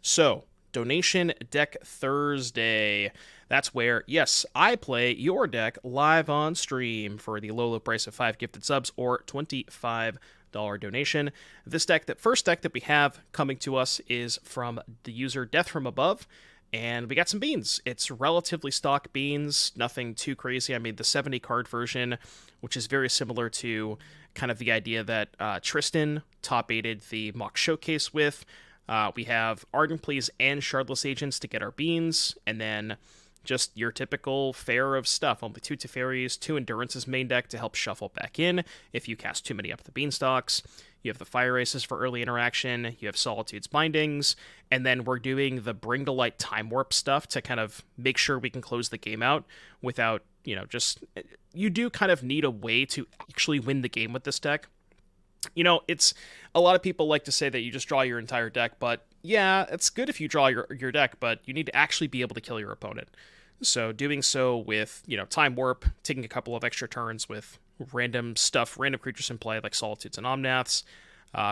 So, Donation Deck Thursday. That's where, yes, I play your deck live on stream for the low price of 5 gifted subs or $25 donation. This deck, the first deck that we have coming to us is from the user Death from Above, and we got some beans. It's relatively stock beans, nothing too crazy. I made the 70 card version, which is very similar to kind of the idea that Tristan top-aided the mock showcase with. We have Ardent Pleas and Shardless Agents to get our beans, and then just your typical fare of stuff. Only 2 Teferis, 2 Endurances main deck to help shuffle back in if you cast too many Up the Beanstalks. You have the Fire Aces for early interaction. You have Solitude's Bindings. And then we're doing the Bring to Light Time Warp stuff to kind of make sure we can close the game out without, just... You do kind of need a way to actually win the game with this deck. It's... A lot of people like to say that you just draw your entire deck, but yeah, it's good if you draw your deck, but you need to actually be able to kill your opponent. So doing so with, Time Warp, taking a couple of extra turns with random stuff, random creatures in play like Solitudes and Omnaths,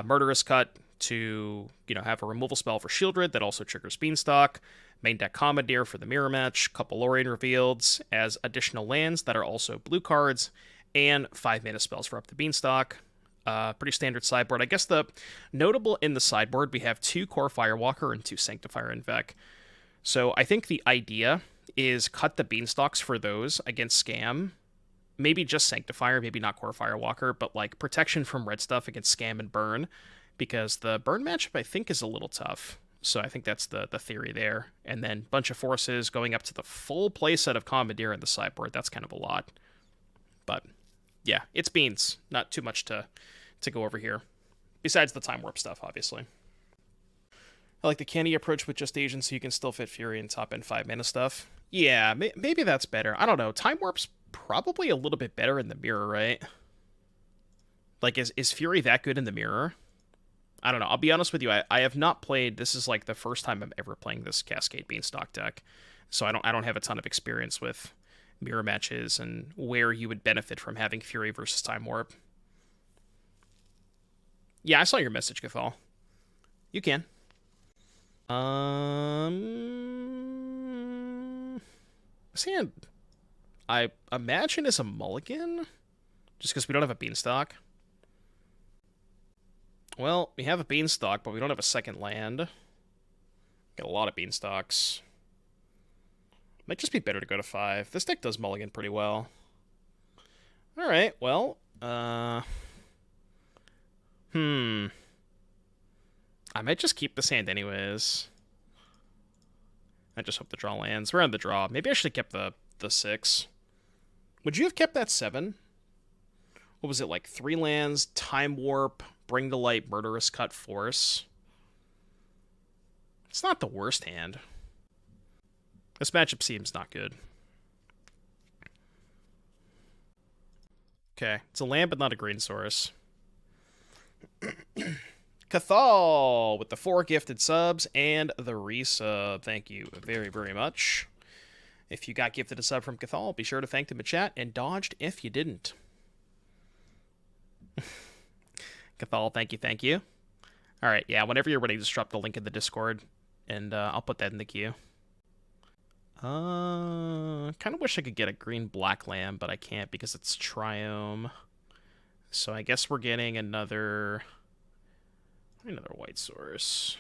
Murderous Cut to, have a removal spell for Shieldred that also triggers Beanstalk, main deck Commandeer for the mirror match, couple Lrien Revealeds as additional lands that are also blue cards, and 5 mana spells for Up the Beanstalk. Pretty standard sideboard. I guess the notable in the sideboard, we have 2 Kor Firewalker and 2 Sanctifier en-Vec. So I think the idea is cut the Beanstalks for those against Scam. Maybe just Sanctifier, maybe not Kor Firewalker, but like protection from red stuff against Scam and Burn, because the Burn matchup I think is a little tough. So I think that's the theory there. And then bunch of forces going up to the full playset of Commandeer in the sideboard. That's kind of a lot. But yeah, it's beans. Not too much to go over here. Besides the Time Warp stuff, obviously. I like the candy approach with just Agents so you can still fit Fury and top end 5 mana stuff. Yeah, maybe that's better. I don't know. Time Warp's probably a little bit better in the mirror, right? Like, is Fury that good in the mirror? I don't know. I'll be honest with you. I have not played... This is like the first time I'm ever playing this Cascade Beanstalk deck. So I don't have a ton of experience with mirror matches and where you would benefit from having Fury versus Time Warp. Yeah, I saw your message, Cathal. You can. Sand, I imagine is a mulligan? Just because we don't have a Beanstalk. Well, we have a Beanstalk, but we don't have a second land. Got a lot of Beanstalks. Might just be better to go to 5. This deck does mulligan pretty well. Alright, well, I might just keep this hand anyways. I just hope the draw lands. We're on the draw. Maybe I should have kept the 6. Would you have kept that 7? What was it, like 3 lands, Time Warp, Bring to Light, Murderous Cut, Force? It's not the worst hand. This matchup seems not good. Okay, it's a land but not a green source. Cathal with the 4 gifted subs and the resub. Thank you very, very much. If you got gifted a sub from Cathal, be sure to thank them in chat and dodged if you didn't. Cathal, thank you, thank you. Alright, yeah, whenever you're ready, just drop the link in the Discord, and I'll put that in the queue. Kind of wish I could get a green-black land, but I can't because it's Triome. So I guess we're getting another white source.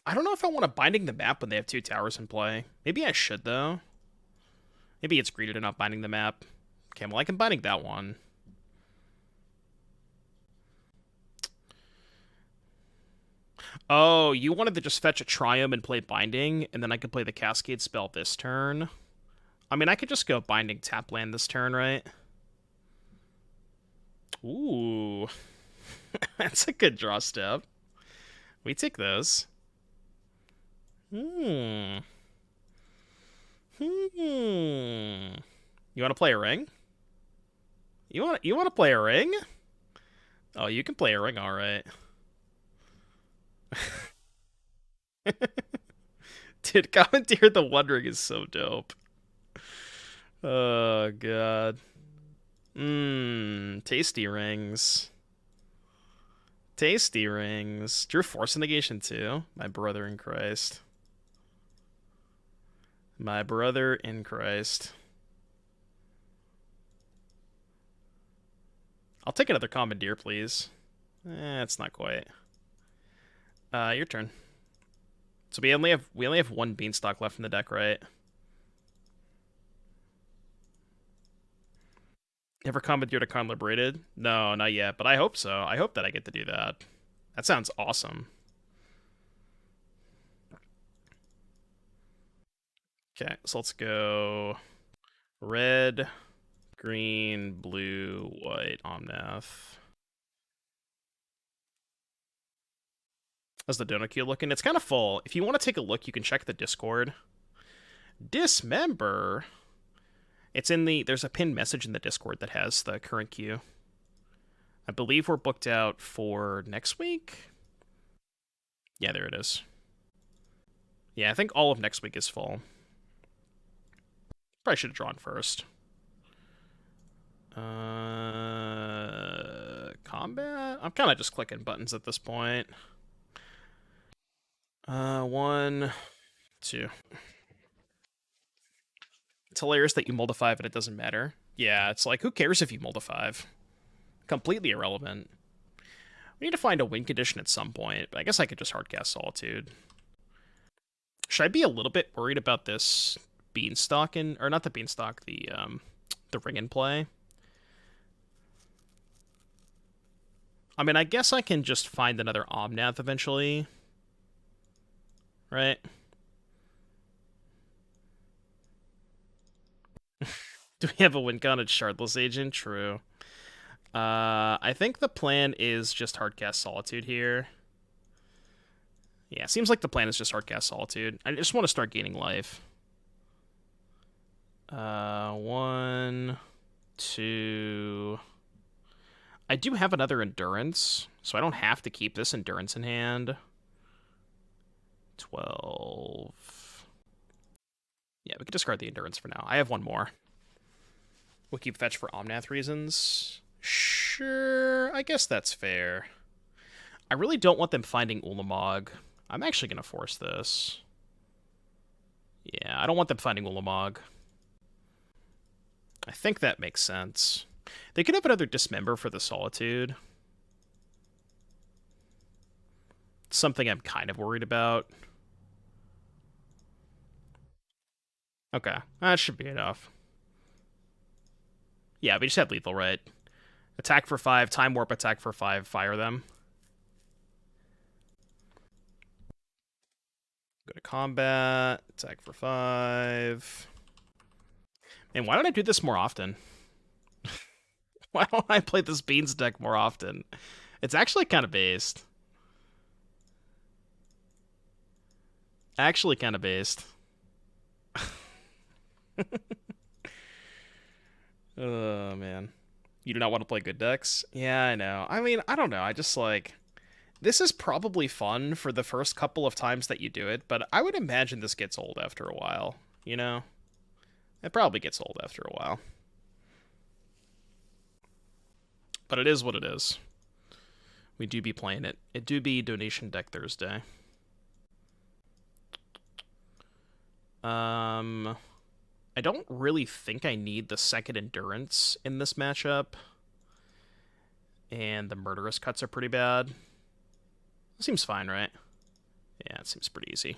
I don't know if I want to Binding the Map when they have 2 towers in play. Maybe I should, though. Maybe it's greedy to not Binding the Map. Okay, well, I can Binding that one. Oh, you wanted to just fetch a Triome and play Binding, and then I could play the Cascade spell this turn? I mean, I could just go Binding tap land this turn, right? Ooh. That's a good draw step. We take those. You want to play a ring? You want to play a ring? Oh, you can play a ring, all right. Dude, Commandeer the Wondering is so dope. Oh, God. Tasty rings. Tasty rings. Drew Force of Negation too. My brother in Christ. My brother in Christ. I'll take another Commandeer, please. It's not quite. Your turn. So we only have one Beanstalk left in the deck, right? Ever Commandeered a Con Liberated? No, not yet, but I hope so. I hope that I get to do that. That sounds awesome. Okay, so let's go red, green, blue, white, Omnath. How's the Dono queue looking? It's kind of full. If you want to take a look, you can check the Discord. Dismember. It's in the... There's a pinned message in the Discord that has the current queue. I believe we're booked out for next week? Yeah, there it is. Yeah, I think all of next week is full. Probably should have drawn first. Combat? I'm kind of just clicking buttons at this point. 1, 2. It's hilarious that you mull to 5 and it doesn't matter. Yeah, it's like, who cares if you mull to 5? Completely irrelevant. We need to find a win condition at some point, but I guess I could just hardcast Solitude. Should I be a little bit worried about this Beanstalk or not the Beanstalk, the ring in play? I mean, I guess I can just find another Omnath eventually. Right? Do we have a win con at Shardless Agent? True. I think the plan is just hardcast Solitude here. Yeah, seems like the plan is just hardcast Solitude. I just want to start gaining life. 1, 2... I do have another Endurance, so I don't have to keep this Endurance in hand. 12... Yeah, we can discard the Endurance for now. I have one more. We'll keep Fetch for Omnath reasons. Sure, I guess that's fair. I really don't want them finding Ulamog. I'm actually going to force this. Yeah, I don't want them finding Ulamog. I think that makes sense. They could have another Dismember for the Solitude. Something I'm kind of worried about. Okay, that should be enough. Yeah, we just have lethal, right? Attack for 5, Time Warp, attack for 5, fire them. Go to combat, attack for 5. And why don't I do this more often? Why don't I play this Beans deck more often? It's actually kind of based. Actually kind of based. Oh, man. You do not want to play good decks? Yeah, I know. I mean, I don't know. I just, like... This is probably fun for the first couple of times that you do it, but I would imagine this gets old after a while, you know? It probably gets old after a while. But it is what it is. We do be playing it. It do be Donation Deck Thursday. I don't really think I need the second Endurance in this matchup. And the Murderous Cuts are pretty bad. Seems fine, right? Yeah, it seems pretty easy.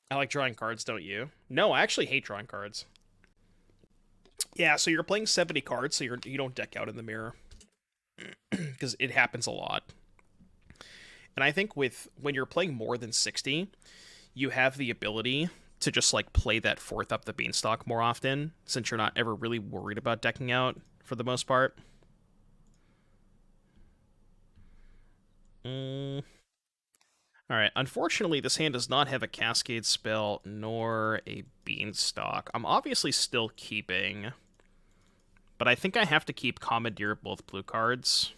I like drawing cards, don't you? No, I actually hate drawing cards. Yeah, so you're playing 70 cards, so you don't deck out in the mirror. Because it happens a lot. And I think when you're playing more than 60, you have the ability to just like play that fourth Up the Beanstalk more often, since you're not ever really worried about decking out for the most part. Alright, unfortunately this hand does not have a Cascade spell nor a Beanstalk. I'm obviously still keeping, but I think I have to keep Commandeer both blue cards.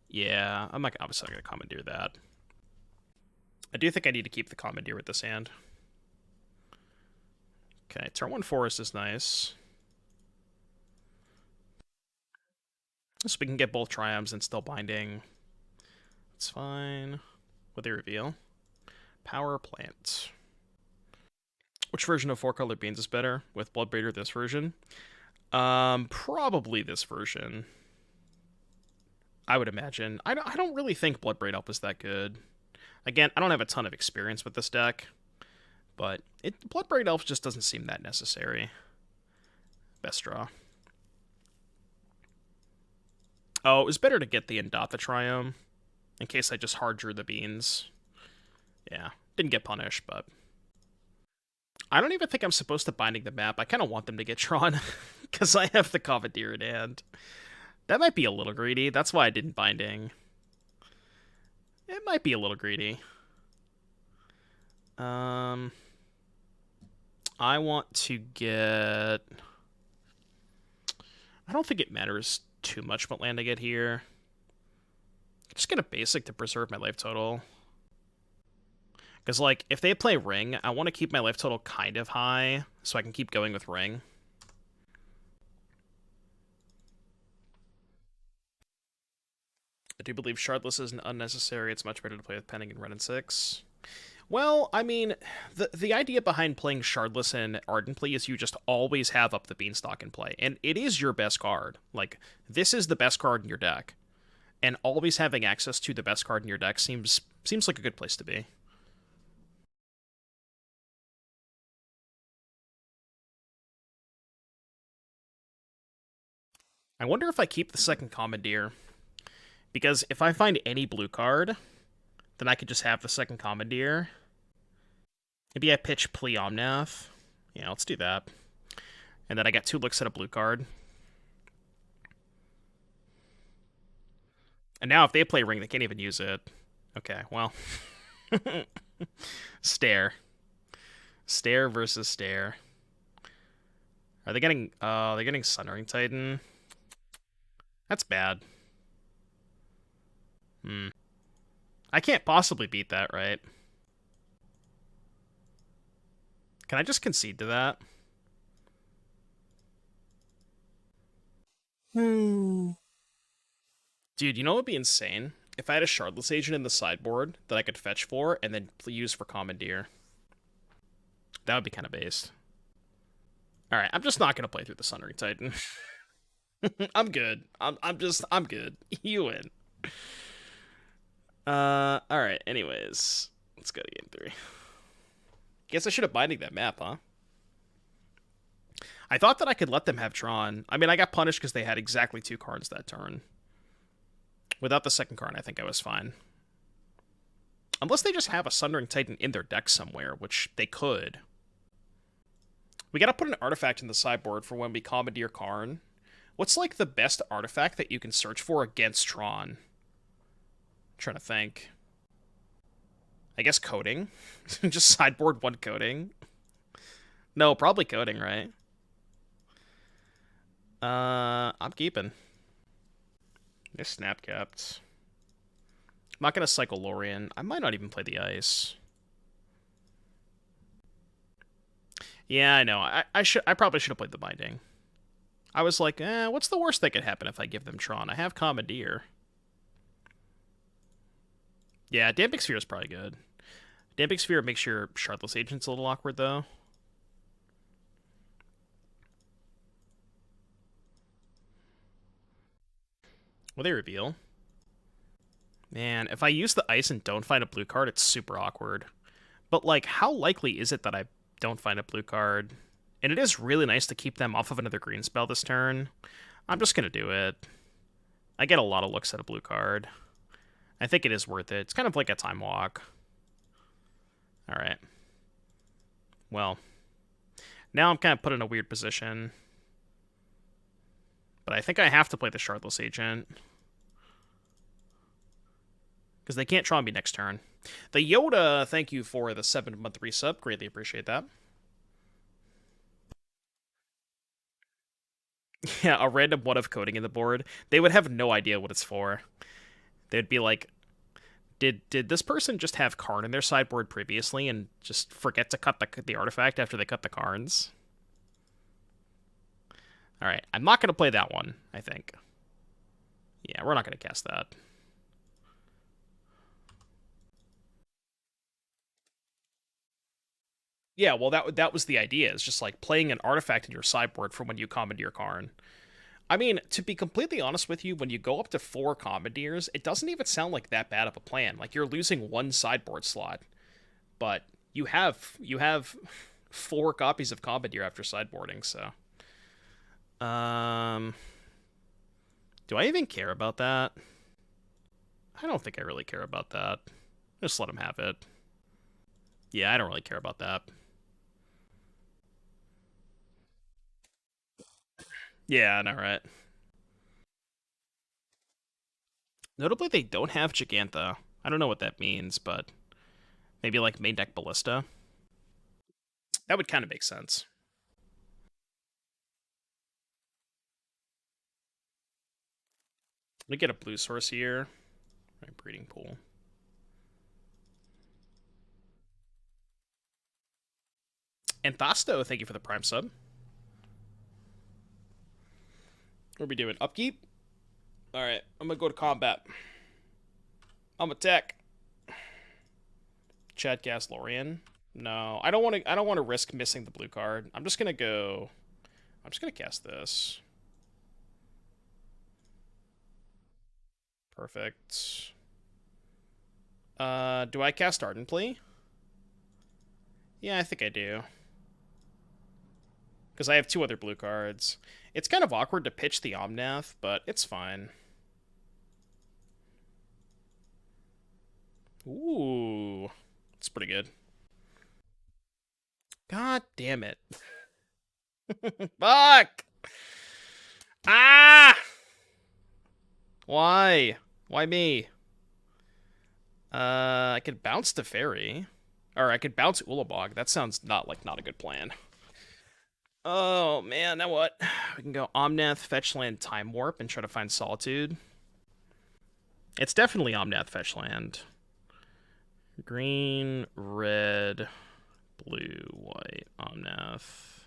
Yeah, I'm not obviously not going to Commandeer that. I do think I need to keep the Commandeer with this hand. Okay, turn 1 Forest is nice. So we can get both Triomes and still binding. It's fine. What they reveal? Power Plant. Which version of 4-color beans is better? With Bloodbraid or this version? Probably this version. I would imagine. I don't really think Bloodbraid Elf is that good. Again, I don't have a ton of experience with this deck, but Bloodbraid Elf just doesn't seem that necessary. Best draw. Oh, it was better to get the Indatha Triome, in case I just hard drew the beans. Yeah, didn't get punished, but... I don't even think I'm supposed to binding the map. I kind of want them to get drawn, because I have the Commandeer in hand. That might be a little greedy. That's why I didn't binding. It might be a little greedy. I want to get... I don't think it matters too much what land I get here. Just get a basic to preserve my life total. Because, like, if they play Ring, I want to keep my life total kind of high, so I can keep going with Ring. I do believe Shardless isn't unnecessary. It's much better to play with Penning and Ren and 6. Well, I mean, the idea behind playing Shardless and Ardent Plea is you just always have Up the Beanstalk in play. And it is your best card. Like, this is the best card in your deck. And always having access to the best card in your deck seems like a good place to be. I wonder if I keep the second Commandeer. Because if I find any blue card, then I could just have the second Commandeer. Maybe I pitch Plea Omnath. Yeah, let's do that. And then I get 2 looks at a blue card. And now if they play Ring, they can't even use it. Okay, well. Stare. Stare versus Stare. Are they getting... they're getting Sunring Titan. That's bad. I can't possibly beat that, right? Can I just concede to that? Dude, you know what would be insane? If I had a Shardless Agent in the sideboard that I could fetch for and then use for Commandeer. That would be kind of based. Alright, I'm just not going to play through the Sunring Titan. I'm good. I'm good. You win. Alright, anyways. Let's go to game 3. Guess I should have binding that map, huh? I thought that I could let them have drawn. I mean, I got punished because they had exactly 2 cards that turn. Without the second card, I think I was fine. Unless they just have a Sundering Titan in their deck somewhere, which they could. We gotta put an artifact in the sideboard for when we Commandeer Karn. What's, like, the best artifact that you can search for against Tron? I'm trying to think. I guess coding? Just sideboard 1 coding? No, probably coding, right? I'm keeping. They're snap-capped. I'm not going to cycle Lrien. I might not even play the ice. Yeah, I know. I probably should have played the binding. I was like, what's the worst that could happen if I give them Tron? I have Commandeer. Yeah, Damping Sphere is probably good. Damping Sphere makes your Shardless Agents a little awkward, though. Will they reveal? Man, if I use the ice and don't find a blue card, it's super awkward. But, like, how likely is it that I don't find a blue card? And it is really nice to keep them off of another green spell this turn. I'm just going to do it. I get a lot of looks at a blue card. I think it is worth it. It's kind of like a time walk. Alright. Well. Now I'm kind of put in a weird position. But I think I have to play the Shardless Agent. Because they can't try me next turn. The Yoda, thank you for the 7-month resub. Greatly appreciate that. Yeah, a random one of coding in the board. They would have no idea what it's for. They'd be like, did this person just have Karn in their sideboard previously and just forget to cut the artifact after they cut the Karns? Alright, I'm not going to play that one, I think. Yeah, we're not going to cast that. Yeah, well, that was the idea. It's just like playing an artifact in your sideboard from when you Commandeer Karn. I mean, to be completely honest with you, when you go up to 4 Commandeers, it doesn't even sound like that bad of a plan. Like, you're losing 1 sideboard slot, but you have 4 copies of Commandeer after sideboarding, so... Do I even care about that? I don't think I really care about that. Just let him have it. Yeah, I don't really care about that. Yeah, I know, right? Notably, they don't have Gigantha. I don't know what that means, but maybe like main deck Ballista. That would kind of make sense. Let me get a blue source here. My breeding pool. And Thasto, thank you for the prime sub. What are we doing? Upkeep? Alright, I'm gonna go to combat. I'm attack. Chad cast Lrien. No, I don't want to risk missing the blue card. I'm just gonna cast this. Perfect. Do I cast Ardent Plea? Yeah, I think I do. Because I have 2 other blue cards. It's kind of awkward to pitch the Omnath, but it's fine. Ooh. It's pretty good. God damn it. Fuck! Ah! Why? Why me? I could bounce Teferi. Or I could bounce Ulabog. That sounds not a good plan. Oh, man, now what? We can go Omnath, Fetchland, Time Warp, and try to find Solitude. It's definitely Omnath, Fetchland. Green, red, blue, white, Omnath.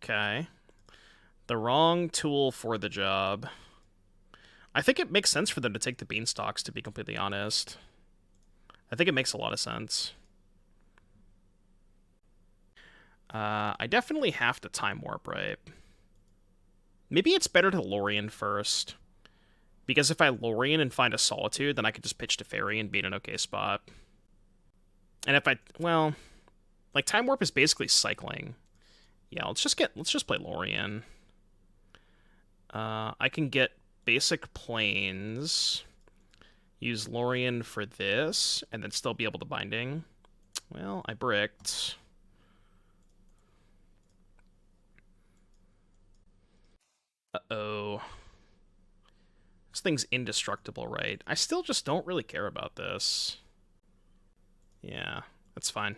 Okay. The wrong tool for the job. I think it makes sense for them to take the Beanstalks, to be completely honest. I think it makes a lot of sense. I definitely have to Time Warp, right? Maybe it's better to Lrien first. Because if I Lrien and find a Solitude, then I could just pitch Teferi and be in an okay spot. And if I... Well... Like, Time Warp is basically cycling. Yeah, let's just play Lrien. I can get basic planes, use Lrien for this, and then still be able to Binding. Well, I bricked. Uh-oh. This thing's indestructible, right? I still just don't really care about this. Yeah, that's fine.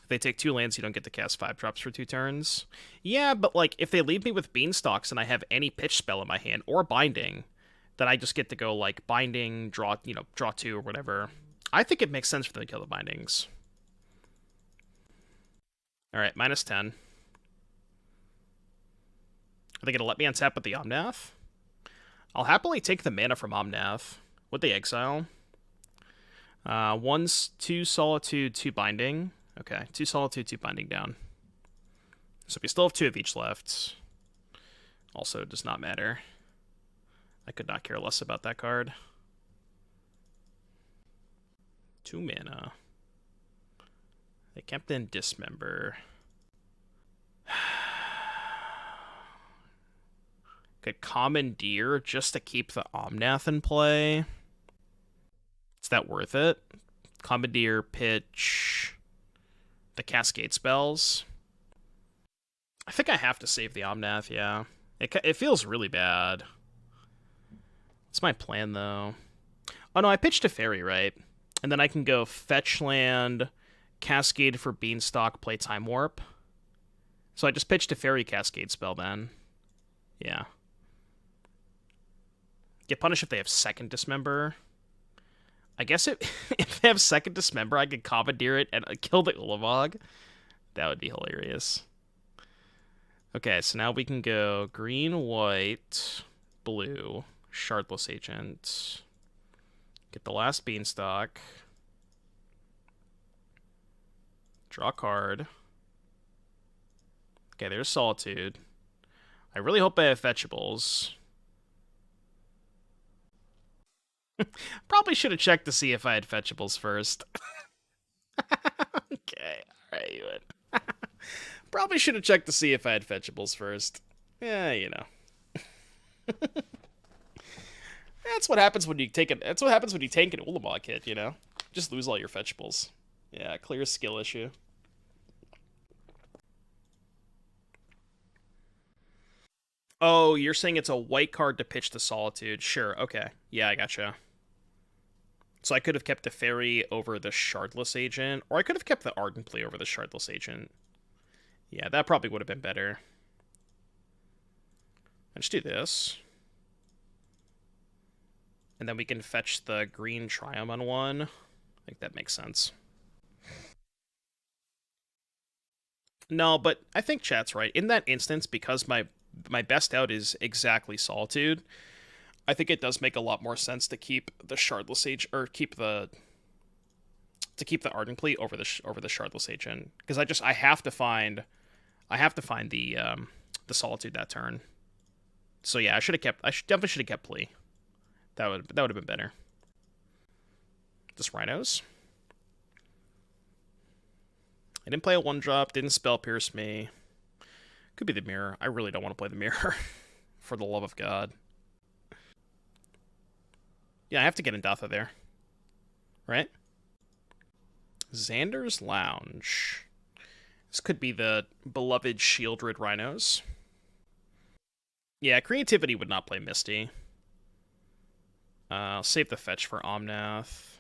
If they take 2 lands, you don't get to cast 5-drops for 2 turns. Yeah, but like, if they leave me with Beanstalks and I have any pitch spell in my hand, or Binding, then I just get to go, like, Binding, draw 2 or whatever. I think it makes sense for them to kill the Bindings. Alright, -10. Are they going to let me untap with the Omnath? I'll happily take the mana from Omnath. Would they exile? 2 Solitude, 2 Binding. Okay, 2 Solitude, 2 Binding down. So we still have 2 of each left. Also, does not matter. I could not care less about that card. 2 mana. They kept in Dismember. Could Commandeer just to keep the Omnath in play. Is that worth it? Commandeer, pitch, the Cascade spells. I think I have to save the Omnath, yeah. It feels really bad. It's my plan, though. Oh, no, I pitched a Teferi, right? And then I can go fetch land, Cascade for Beanstalk, play Time Warp. So I just pitched a Teferi Cascade spell, then. Yeah. Get punished if they have second Dismember. I guess if they have second Dismember, I could Commandeer it and kill the Ulamog. That would be hilarious. Okay, so now we can go green, white, blue, Shardless Agent. Get the last Beanstalk. Draw a card. Okay, there's Solitude. I really hope I have fetchables. Probably should have checked to see if I had fetchables first. Okay, alright, you would. Probably should have checked to see if I had fetchables first. Yeah, you know. That's what happens when you take it. That's what happens when you take an Ulamog hit, you know? Just lose all your fetchables. Yeah, clear skill issue. Oh, you're saying it's a white card to pitch to Solitude. Sure, okay. Yeah, I gotcha. So I could have kept Teferi over the Shardless Agent, or I could have kept the Ardent Plea over the Shardless Agent. Yeah, that probably would have been better. Let's do this. And then we can fetch the green Triome on one. I think that makes sense. No, but I think chat's right. In that instance, because my best out is exactly Solitude, I think it does make a lot more sense to keep the Shardless Agent, or keep the Ardent Plea over the Shardless Agent, because I have to find the Solitude that turn. So yeah, I definitely should have kept Plea. That would have been better. Just Rhinos. I didn't play a 1-drop, didn't Spell Pierce me. Could be the Mirror. I really don't want to play the Mirror. For the love of God. Yeah, I have to get Indatha there. Right? Xander's Lounge. This could be the beloved Shieldred Rhinos. Yeah, Creativity would not play Misty. I'll save the fetch for Omnath.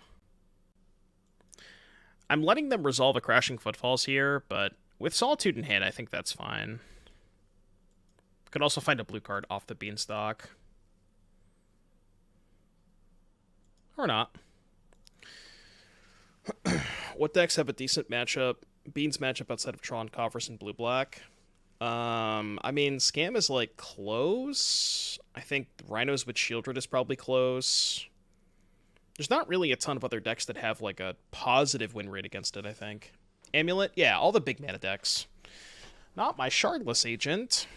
I'm letting them resolve a Crashing Footfalls here, but with Solitude in hand, I think that's fine. Could also find a blue card off the Beanstalk. Or not. What decks have a decent matchup? Beans matchup outside of Tron, Coffers, and blue-black? I mean, Scam is, like, close. I think Rhinos with Shieldred is probably close. There's not really a ton of other decks that have, like, a positive win rate against it, I think. Amulet? Yeah, all the big mana decks. Not my Shardless Agent.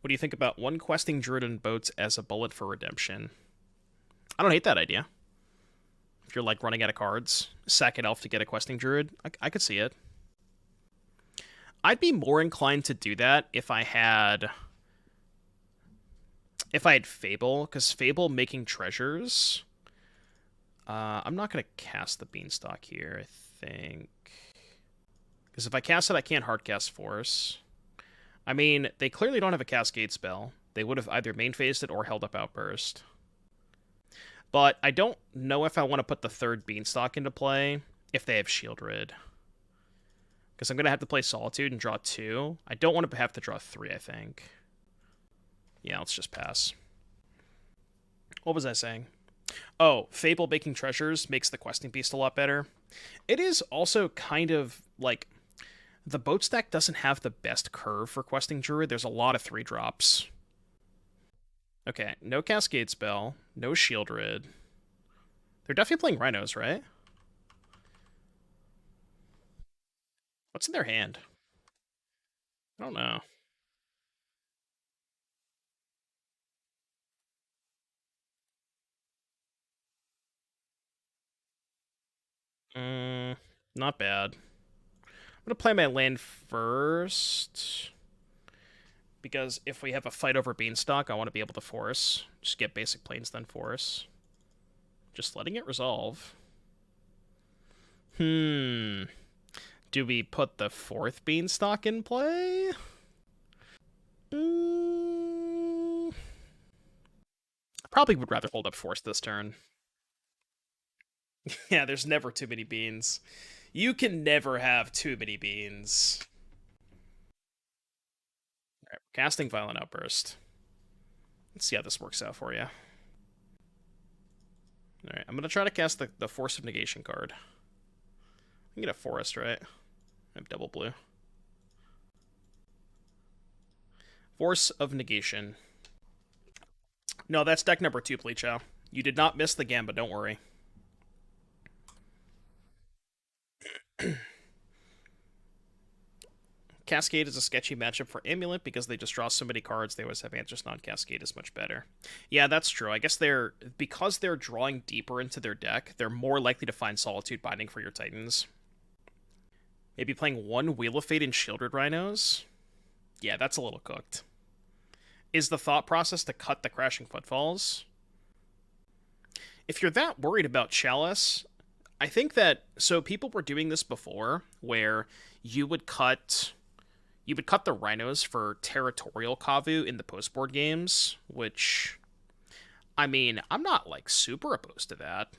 What do you think about one questing Druid and boats as a bullet for redemption? I don't hate that idea. If you're, like, running out of cards, sack an elf to get a questing Druid, I could see it. I'd be more inclined to do that if I had Fable, because Fable making treasures. I'm not going to cast the Beanstalk here, I think. Because if I cast it, I can't hardcast Force. I mean, they clearly don't have a Cascade spell. They would have either main phased it or held up Outburst. But I don't know if I want to put the third Beanstalk into play if they have Shieldred. Because I'm going to have to play Solitude and draw 2. I don't want to have to draw 3, I think. Yeah, let's just pass. What was I saying? Oh, Fable Making Treasures makes the Questing Beast a lot better. It is also kind of, like, the boat stack doesn't have the best curve for Questing Druid. There's a lot of 3-drops. Okay, no Cascade spell, no Shieldred. They're definitely playing Rhinos, right? What's in their hand? I don't know. Not bad. I'm going to play my land first. Because if we have a fight over Beanstalk, I want to be able to force. Just get basic planes, then force. Just letting it resolve. Do we put the 4th Beanstalk in play? Probably would rather hold up Force this turn. Yeah, there's never too many beans. You can never have too many beans. Alright, casting Violent Outburst. Let's see how this works out for you. Alright, I'm going to try to cast the Force of Negation card. I can get a Forest, right? I have double blue. Force of Negation. No, that's deck number 2, Pleachow. You did not miss the gambit, don't worry. Cascade is a sketchy matchup for Amulet because they just draw so many cards. They always have answers. Non-Cascade is much better. Yeah, that's true. I guess because they're drawing deeper into their deck, they're more likely to find Solitude Binding for your Titans. Maybe playing one Wheel of Fate and Shielded Rhinos? Yeah, that's a little cooked. Is the thought process to cut the Crashing Footfalls? If you're that worried about Chalice, I think that... So people were doing this before, where you would cut the Rhinos for Territorial Kavu in the post-board games, which... I mean, I'm not, like, super opposed to that.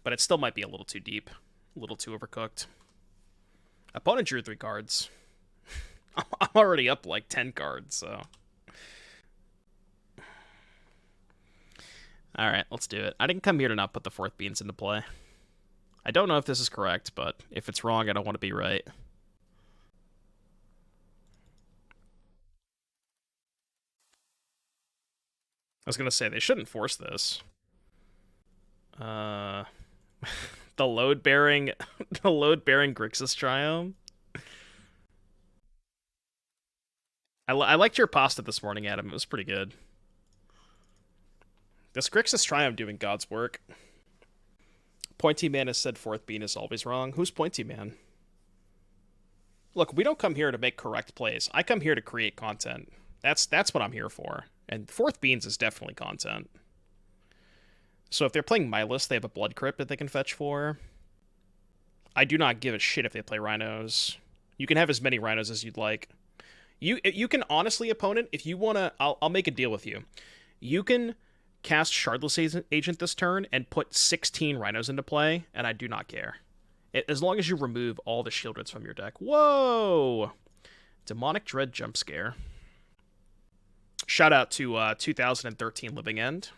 But it still might be a little too deep. A little too overcooked. Opponent drew 3 cards. I'm already up, like, 10 cards, so... Alright, let's do it. I didn't come here to not put the 4th Beans into play. I don't know if this is correct, but if it's wrong, I don't want to be right. I was going to say, they shouldn't force this. The load-bearing Grixis Triome. I liked your pasta this morning, Adam. It was pretty good. This Grixis Triumph doing God's work. Pointy Man has said 4th Bean is always wrong. Who's Pointy Man? Look, we don't come here to make correct plays. I come here to create content. That's what I'm here for. And 4th Beans is definitely content. So if they're playing my list, they have a Blood Crypt that they can fetch for. I do not give a shit if they play Rhinos. You can have as many Rhinos as you'd like. You can honestly, opponent, if you want to... I'll make a deal with you. You can... cast Shardless Agent this turn and put 16 Rhinos into play, and I do not care. As long as you remove all the Shieldreds from your deck. Whoa! Demonic Dread Jump Scare. Shout out to 2013 Living End.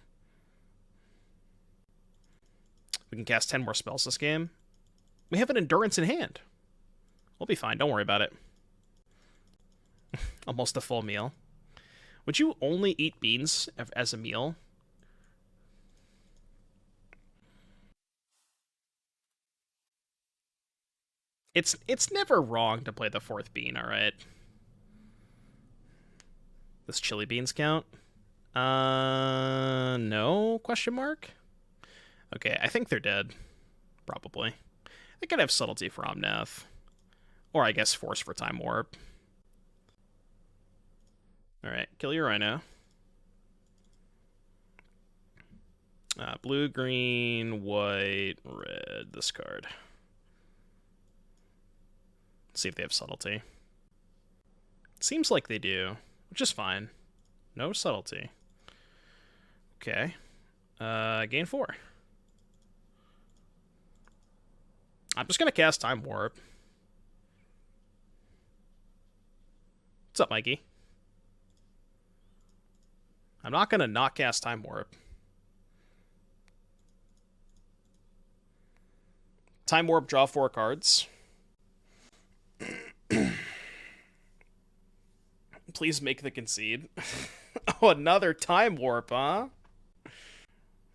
We can cast 10 more spells this game. We have an Endurance in hand. We'll be fine, don't worry about it. Almost a full meal. Would you only eat beans as a meal? It's never wrong to play the 4th Bean, alright? Does chili beans count? No? Question mark? Okay, I think they're dead. Probably. I could have Subtlety for Omnath. Or I guess Force for Time Warp. Alright, kill your Rhino. Blue, green, white, red, this card. See if they have Subtlety. Seems like they do, which is fine. No Subtlety. Okay. Gain 4. I'm just going to cast Time Warp. What's up, Mikey? I'm not going to not cast Time Warp. Time Warp, draw 4 cards. Please make the concede. Oh, another Time Warp, huh?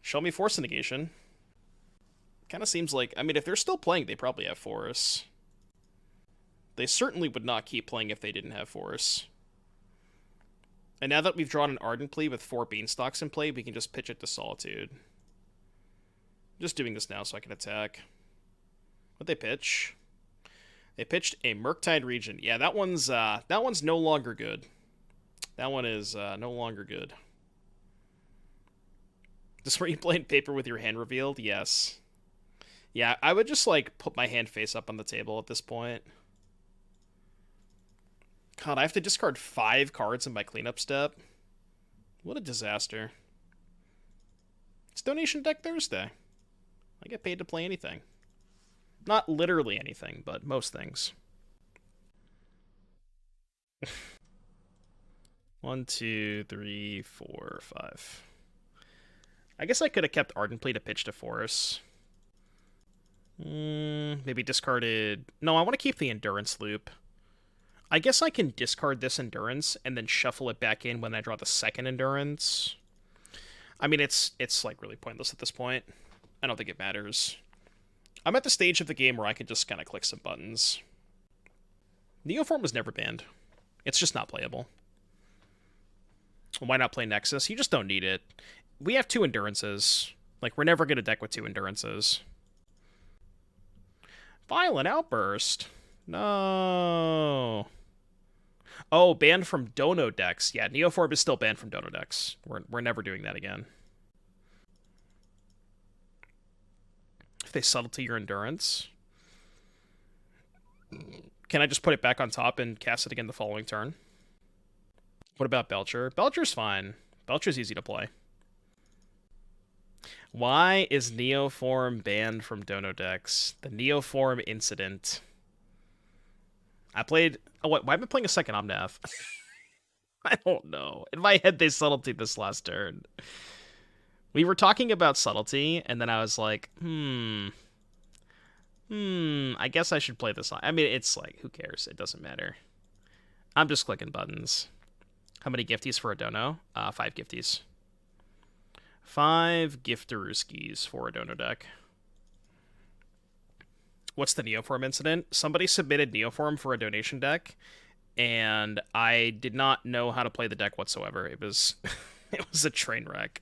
Show me Force of Negation. Kind of seems like... I mean, if they're still playing, they probably have Force. They certainly would not keep playing if they didn't have Force. And now that we've drawn an Ardent Plea with 4 Beanstalks in play, we can just pitch it to Solitude. I'm just doing this now so I can attack. What'd they pitch? They pitched a Murktide Regent. Yeah, that one's no longer good. That one is no longer good. Just where you playing paper with your hand revealed? Yes. Yeah, I would just, like, put my hand face up on the table at this point. God, I have to discard 5 cards in my cleanup step. What a disaster. It's Donation Deck Thursday. I get paid to play anything. Not literally anything, but most things. 1, 2, 3, 4, 5. I guess I could have kept Ardent Plea to pitch to Force. Maybe discarded... No, I want to keep the Endurance Loop. I guess I can discard this Endurance and then shuffle it back in when I draw the second Endurance. I mean, it's like really pointless at this point. I don't think it matters. I'm at the stage of the game where I can just kind of click some buttons. Neoform was never banned. It's just not playable. Why not play Nexus? You just don't need it. We have 2 Endurances. Like, we're never going to deck with 2 Endurances. Violent Outburst. No. Oh, banned from Dono decks. Yeah, Neoform is still banned from Dono decks. We're never doing that again. If they Subtlety your Endurance, can I just put it back on top and cast it again the following turn? What about Belcher? Belcher's fine. Belcher's easy to play. Why is Neoform banned from Dono decks? The Neoform incident. I played... Oh, what? Why am I playing a second Omnath? I don't know. In my head, they Subtlety this last turn. We were talking about Subtlety, and then I was like, I guess I should play this. I mean, it's like, who cares? It doesn't matter. I'm just clicking buttons. How many gifties for a Dono? 5 gifties. 5 Giftaruskis for a Dono deck. What's the Neoform incident? Somebody submitted Neoform for a donation deck, and I did not know how to play the deck whatsoever. It was it was a train wreck.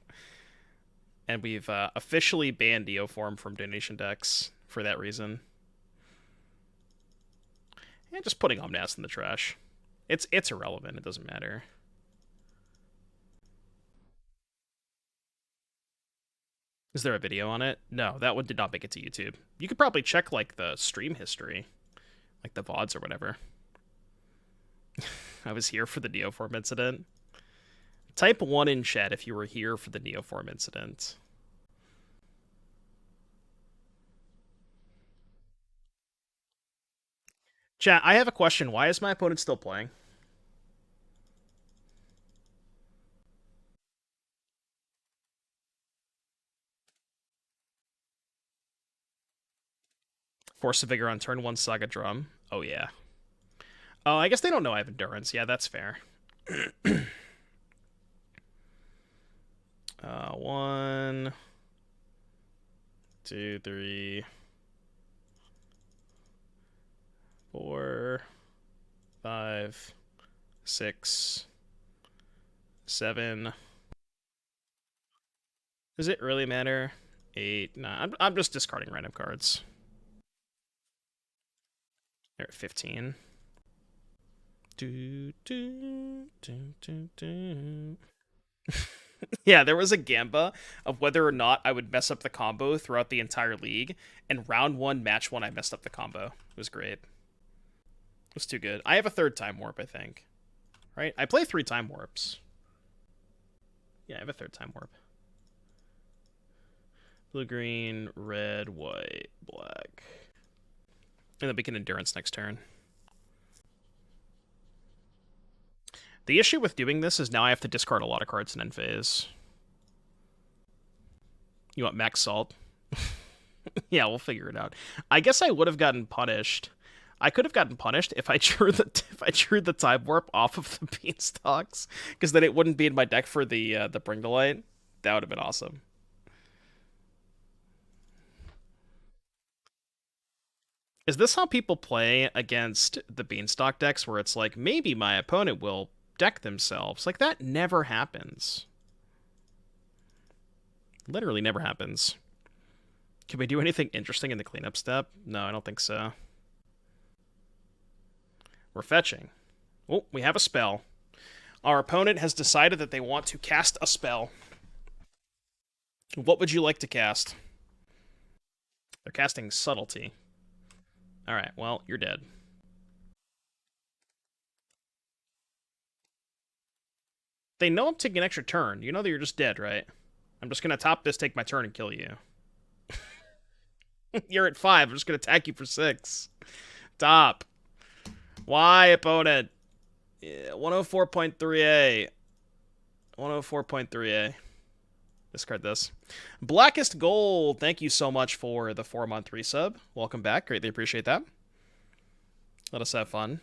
And we've officially banned Neoform from donation decks for that reason. And just putting Omnath in the trash. It's irrelevant. It doesn't matter. Is there a video on it? No, that one did not make it to YouTube. You could probably check, like, the stream history. Like, the VODs or whatever. I was here for the Neoform incident. Type 1 in chat if you were here for the Neoform incident. Chat, I have a question. Why is my opponent still playing? Force of Vigor on turn 1 Saga Drum. Oh, yeah. Oh, I guess they don't know I have Endurance. Yeah, that's fair. 1, 2, 3, 4, 5, 6, 7. Does it really matter? 8, 9. I'm just discarding random cards. They're at 15. Yeah, there was a gamba of whether or not I would mess up the combo throughout the entire league, and round 1, match 1, I messed up the combo. It was great. It was too good. I have a 3rd Time Warp, I think. Right? I play 3 Time Warps. Yeah, I have a 3rd Time Warp. Blue, green, red, white, black. And then we can Endurance next turn. The issue with doing this is now I have to discard a lot of cards in end phase. You want max salt? Yeah, we'll figure it out. I guess I would have gotten punished. I could have gotten punished if I drew the Time Warp off of the Beanstalks, because then it wouldn't be in my deck for the Bring to Light. That would have been awesome. Is this how people play against the Beanstalk decks, where it's like, maybe my opponent will deck themselves? Like, that never happens. Literally never happens. Can we do anything interesting in the cleanup step? No, I don't think so. We're fetching. Oh, we have a spell. Our opponent has decided that they want to cast a spell. What would you like to cast? They're casting Subtlety. Alright, well, you're dead. They know I'm taking an extra turn. You know that you're just dead, right? I'm just going to top this, take my turn, and kill you. You're at 5. I'm just going to attack you for 6. Top. Why, opponent? 104.3A. 104.3A. Discard this. Blackest Gold, thank you so much for the 4-month resub. Welcome back. Greatly appreciate that. Let us have fun.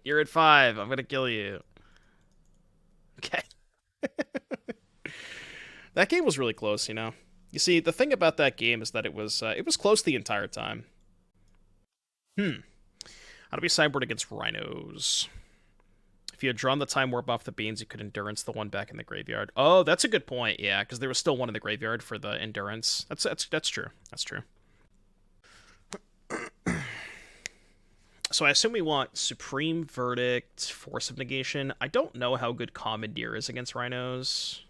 You're at 5. I'm gonna kill you. Okay. That game was really close, you know. You see, the thing about that game is that it was close the entire time. How do we sideboard against rhinos? If you had drawn the time warp off the beans, you could endurance the one back in the graveyard. Oh, that's a good point. Yeah, because there was still one in the graveyard for the endurance. That's true. That's true. So I assume we want Supreme Verdict, Force of Negation. I don't know how good Commandeer is against rhinos,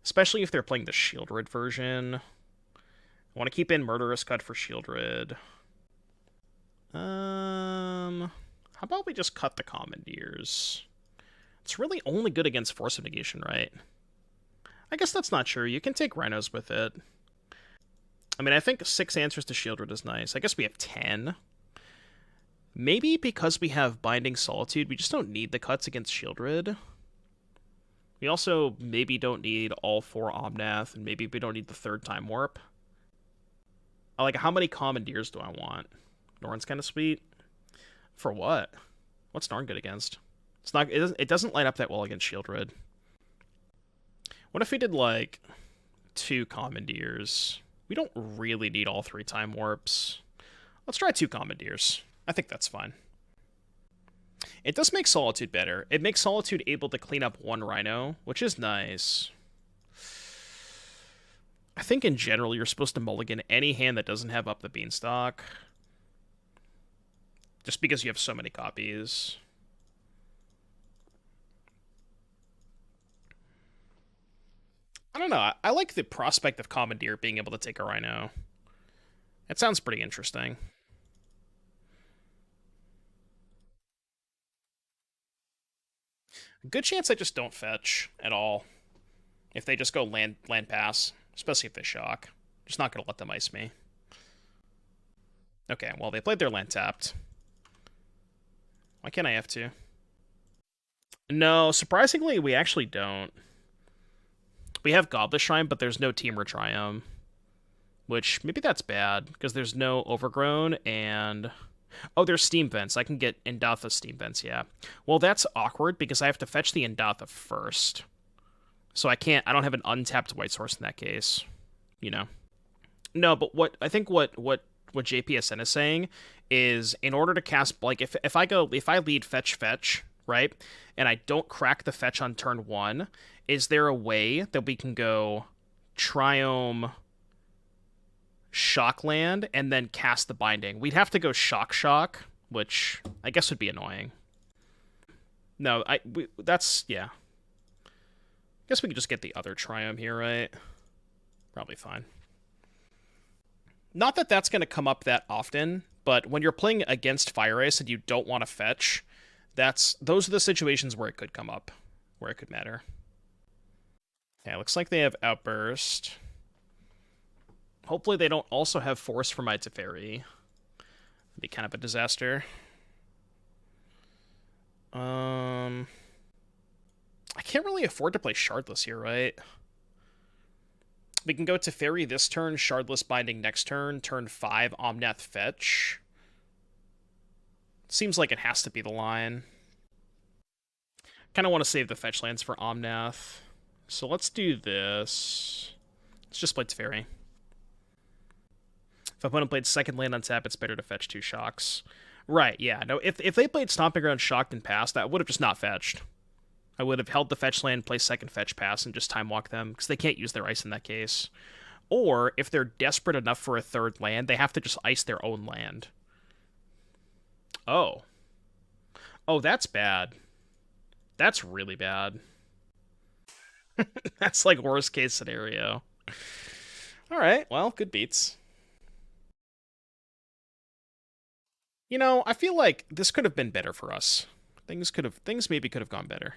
especially if they're playing the Shieldred version. I want to keep in Murderous Cut for Shieldred. How about we just cut the Commandeers? It's really only good against Force of Negation, right? I guess that's not true. You can take rhinos with it. I mean, I think 6 answers to Shieldred is nice. I guess we have 10. Maybe because we have Binding Solitude, we just don't need the cuts against Shieldred. We also maybe don't need all 4 Omnath, and maybe we don't need the 3rd Time Warp. Like, how many Commandeers do I want? Norn's kind of sweet. For what? What's Norn good against? It's not. It doesn't light up that well against Shieldred. What if we did, like, 2 Commandeers? We don't really need all 3 Time Warps. Let's try 2 Commandeers. I think that's fine. It does make Solitude better. It makes Solitude able to clean up 1 Rhino, which is nice. I think in general you're supposed to mulligan any hand that doesn't have Up the Beanstalk. Just because you have so many copies. I don't know. I like the prospect of Commandeer being able to take a Rhino. It sounds pretty interesting. Good chance I just don't fetch at all. If they just go land pass, especially if they shock. Just not going to let them ice me. Okay, well, they played their land tapped. Why can't I F2? No, surprisingly, we actually don't. We have Godless Shrine, but there's no Temur Triome. Which, maybe that's bad, because there's no Overgrown, and... Oh, there's Steam Vents. I can get Indatha Steam Vents, yeah. Well, that's awkward, because I have to fetch the Indatha first. So I don't have an untapped white source in that case. You know? No, but what JPSN is saying is, in order to cast, like, if I lead fetch, right, and I don't crack the fetch on turn 1, is there a way that we can go Triome, Shockland, and then cast the Binding? We'd have to go Shock, which I guess would be annoying. No, that's, yeah. Guess we could just get the other Triome here, right? Probably fine. Not that that's going to come up that often, but when you're playing against Fire Ice and you don't want to fetch, those are the situations where it could come up, where it could matter. Okay, looks like they have Outburst. Hopefully they don't also have Force for my Teferi. It'd be kind of a disaster. I can't really afford to play Shardless here, right? We can go Teferi this turn, Shardless Binding next turn, turn 5, Omnath fetch. Seems like it has to be the line. Kind of want to save the fetch lands for Omnath. So let's do this. Let's just play Teferi. If opponent played second land on tap, it's better to fetch 2 shocks. Right, yeah. No, if they played Stomping Ground shocked and passed, I would have just not fetched. I would have held the fetch land, play second fetch pass, and just time walk them, because they can't use their ice in that case. Or, if they're desperate enough for a 3rd land, they have to just ice their own land. Oh. Oh, that's bad. That's really bad. That's like worst case scenario. Alright, well, good beats. You know, I feel like this could have been better for us. Things maybe could have gone better.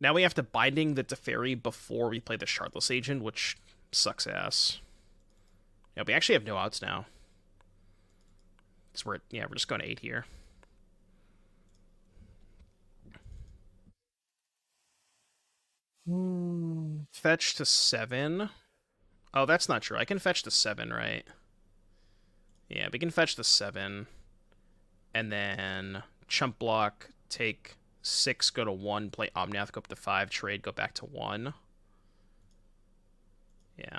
Now we have to Binding the Teferi before we play the Shardless Agent, which sucks ass. Yeah, we actually have no outs now. So we're just going to 8 here. Fetch to 7. Oh, that's not true. I can fetch to 7, right? Yeah, we can fetch to 7. And then chump block, take 6, go to 1, play Omnath, go up to 5, trade, go back to 1. Yeah.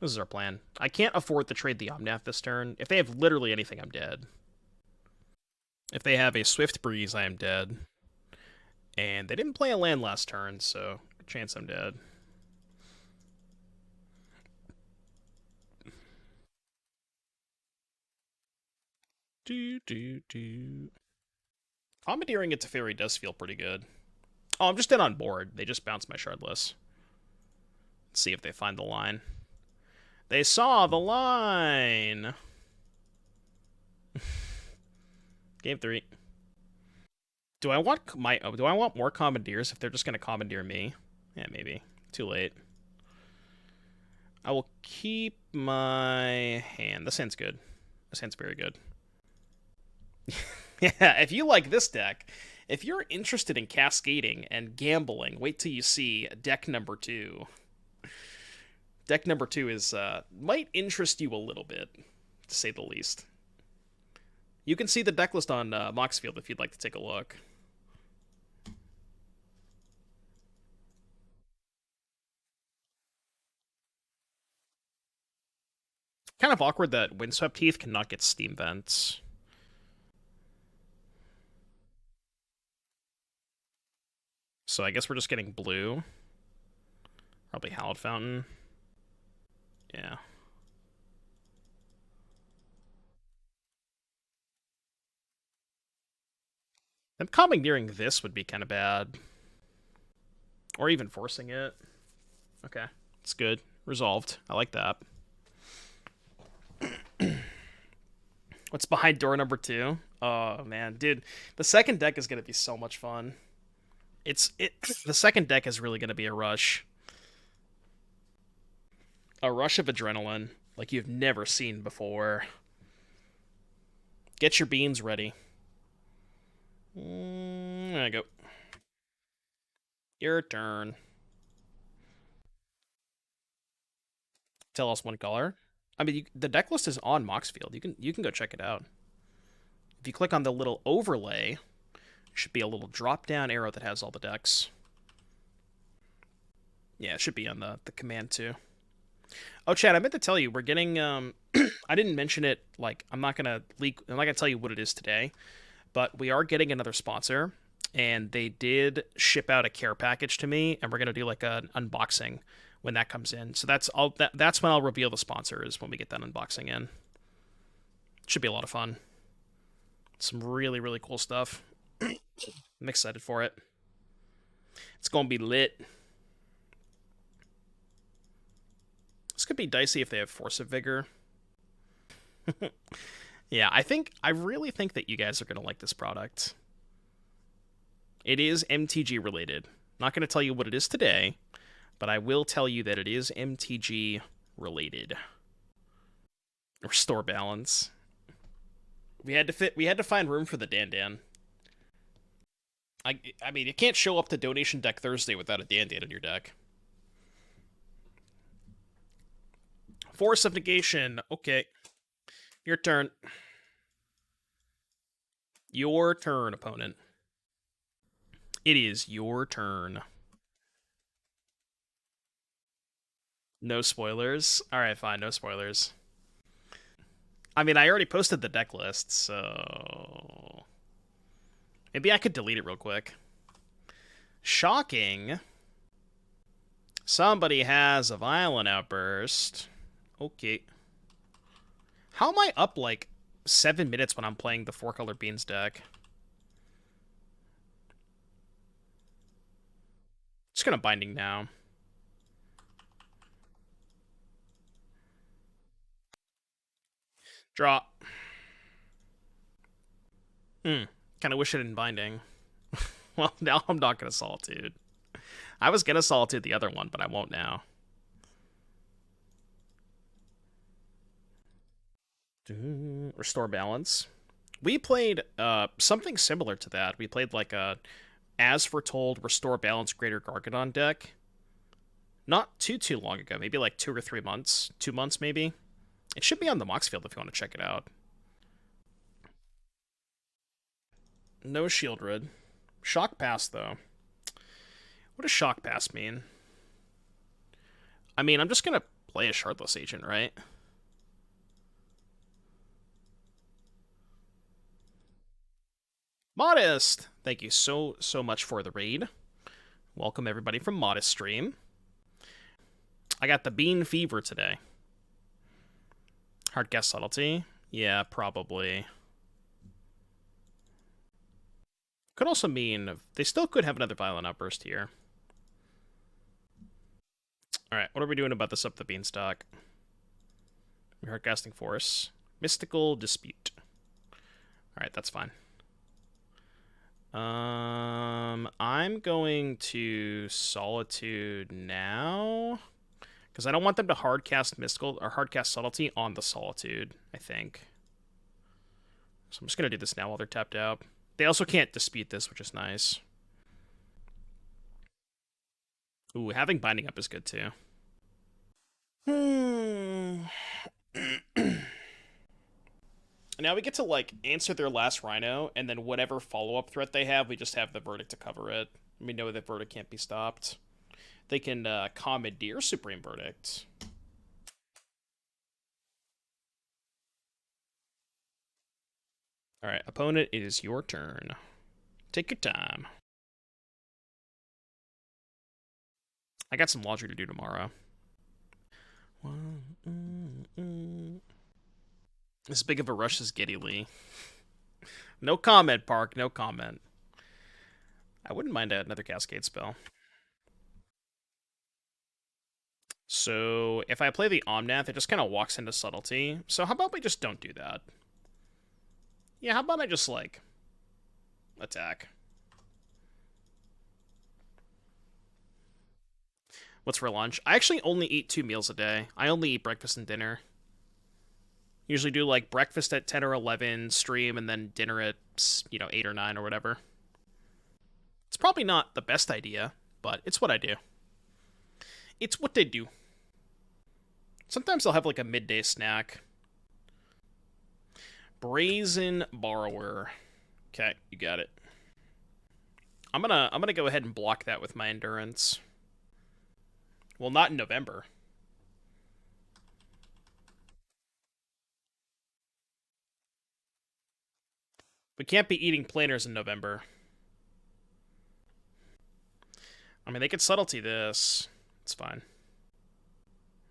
This is our plan. I can't afford to trade the Omnath this turn. If they have literally anything, I'm dead. If they have a Swift Breeze, I am dead. And they didn't play a land last turn, so good chance I'm dead. Commandeering a Teferi does feel pretty good. Oh, I'm just dead on board. They just bounced my Shardless. Let's see if they find the line. They saw the line! Game 3. Do I want more Commandeers if they're just going to Commandeer me? Yeah, maybe. Too late. I will keep my hand. This hand's good. This hand's very good. Yeah, if you like this deck, if you're interested in cascading and gambling, wait till you see deck number 2. Deck number 2 is might interest you a little bit, to say the least. You can see the deck list on Moxfield if you'd like to take a look. Kind of awkward that Windswept Heath cannot get Steam Vents. So I guess we're just getting blue. Probably Hallowed Fountain. Yeah. Them commandeering this would be kind of bad. Or even forcing it. Okay. It's good. Resolved. I like that. What's behind door number 2? Oh, man. Dude, the second deck is going to be so much fun. The second deck is really going to be a rush. A rush of adrenaline like you've never seen before. Get your beans ready. There you go. Your turn. Tell us one color. I mean, the deck list is on Moxfield. You can go check it out. If you click on the little overlay, there should be a little drop-down arrow that has all the decks. Yeah, it should be on the command too. Oh, Chad, I meant to tell you, we're getting I didn't mention it, like I'm not gonna tell you what it is today, but we are getting another sponsor, and they did ship out a care package to me, and we're gonna do like an unboxing when that comes in. So that's when I'll reveal the sponsor, is when we get that unboxing in. Should be a lot of fun. Some really, really cool stuff. I'm excited for it. It's gonna be lit. This could be dicey if they have Force of Vigor. Yeah, I really think that you guys are gonna like this product. It is MTG related. Not gonna tell you what it is today, but I will tell you that it is MTG related. Restore balance. We had to find room for the Dan. I mean, you can't show up to Donation Deck Thursday without a Dan in your deck. Force of Negation. Okay. Your turn. Your turn, opponent. It is your turn. No spoilers? Alright, fine, no spoilers. I mean, I already posted the deck list, so... maybe I could delete it real quick. Shocking. Somebody has a violent outburst. Okay. How am I up, like, 7 minutes when I'm playing the 4-color beans deck? Just gonna Binding now. Draw. Kind of wish it in Binding. Well, now I'm not gonna Solitude. I was gonna Solitude the other one, but I won't now. Restore balance. We played something similar to that. We played like a As Foretold Restore Balance Greater Gargadon deck. Not too long ago, maybe like 2 or 3 months. 2 months, maybe. It should be on the Mox Field if you want to check it out. No Shieldred. Shock Pass, though. What does Shock Pass mean? I mean, I'm just going to play a Shardless Agent, right? Modest! Thank you so much for the raid. Welcome everybody from Modest Stream. I got the Bean Fever today. Hard guess subtlety? Yeah, probably. Could also mean they still could have another Violent Outburst here. Alright, what are we doing about this Up the Beanstalk? We heard Casting Force. Mystical Dispute. Alright, that's fine. I'm going to Solitude now. Because I don't want them to hardcast Mystical or hardcast Subtlety on the Solitude, I think. So I'm just going to do this now while they're tapped out. They also can't dispute this, which is nice. Ooh, having Binding Up is good too. Now we get to, like, answer their last Rhino, and then whatever follow-up threat they have, we just have the Verdict to cover it. We know that Verdict can't be stopped. They can Commandeer Supreme Verdict. Alright, opponent, it is your turn. Take your time. I got some laundry to do tomorrow. As big of a rush as Geddy Lee. No comment, Park, no comment. I wouldn't mind another Cascade spell. So, if I play the Omnath, it just kind of walks into Subtlety. So how about we just don't do that? Yeah, how about I just, like, attack? What's for lunch? I actually only eat 2 meals a day. I only eat breakfast and dinner. Usually do, like, breakfast at 10 or 11, stream, and then dinner at, 8 or 9 or whatever. It's probably not the best idea, but it's what I do. It's what they do. Sometimes I'll have, like, a midday snack. Brazen Borrower. Okay, you got it. I'm gonna go ahead and block that with my Endurance. Well, not in November. We can't be eating planers in November. I mean, they could Subtlety this. It's fine.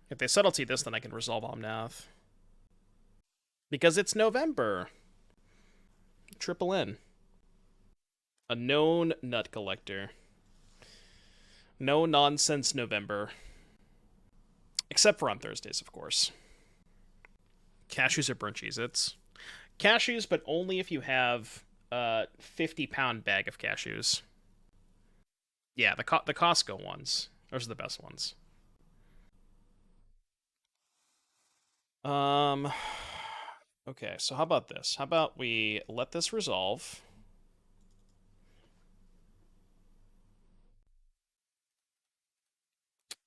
If they Subtlety this, then I can resolve Omnath. Because it's November. Triple N. A known nut collector. No nonsense November. Except for on Thursdays, of course. Cashews or burnt Cheez-Its. Cashews, but only if you have a 50-pound bag of cashews. Yeah, the Costco ones. Those are the best ones. Okay, so how about this? How about we let this resolve?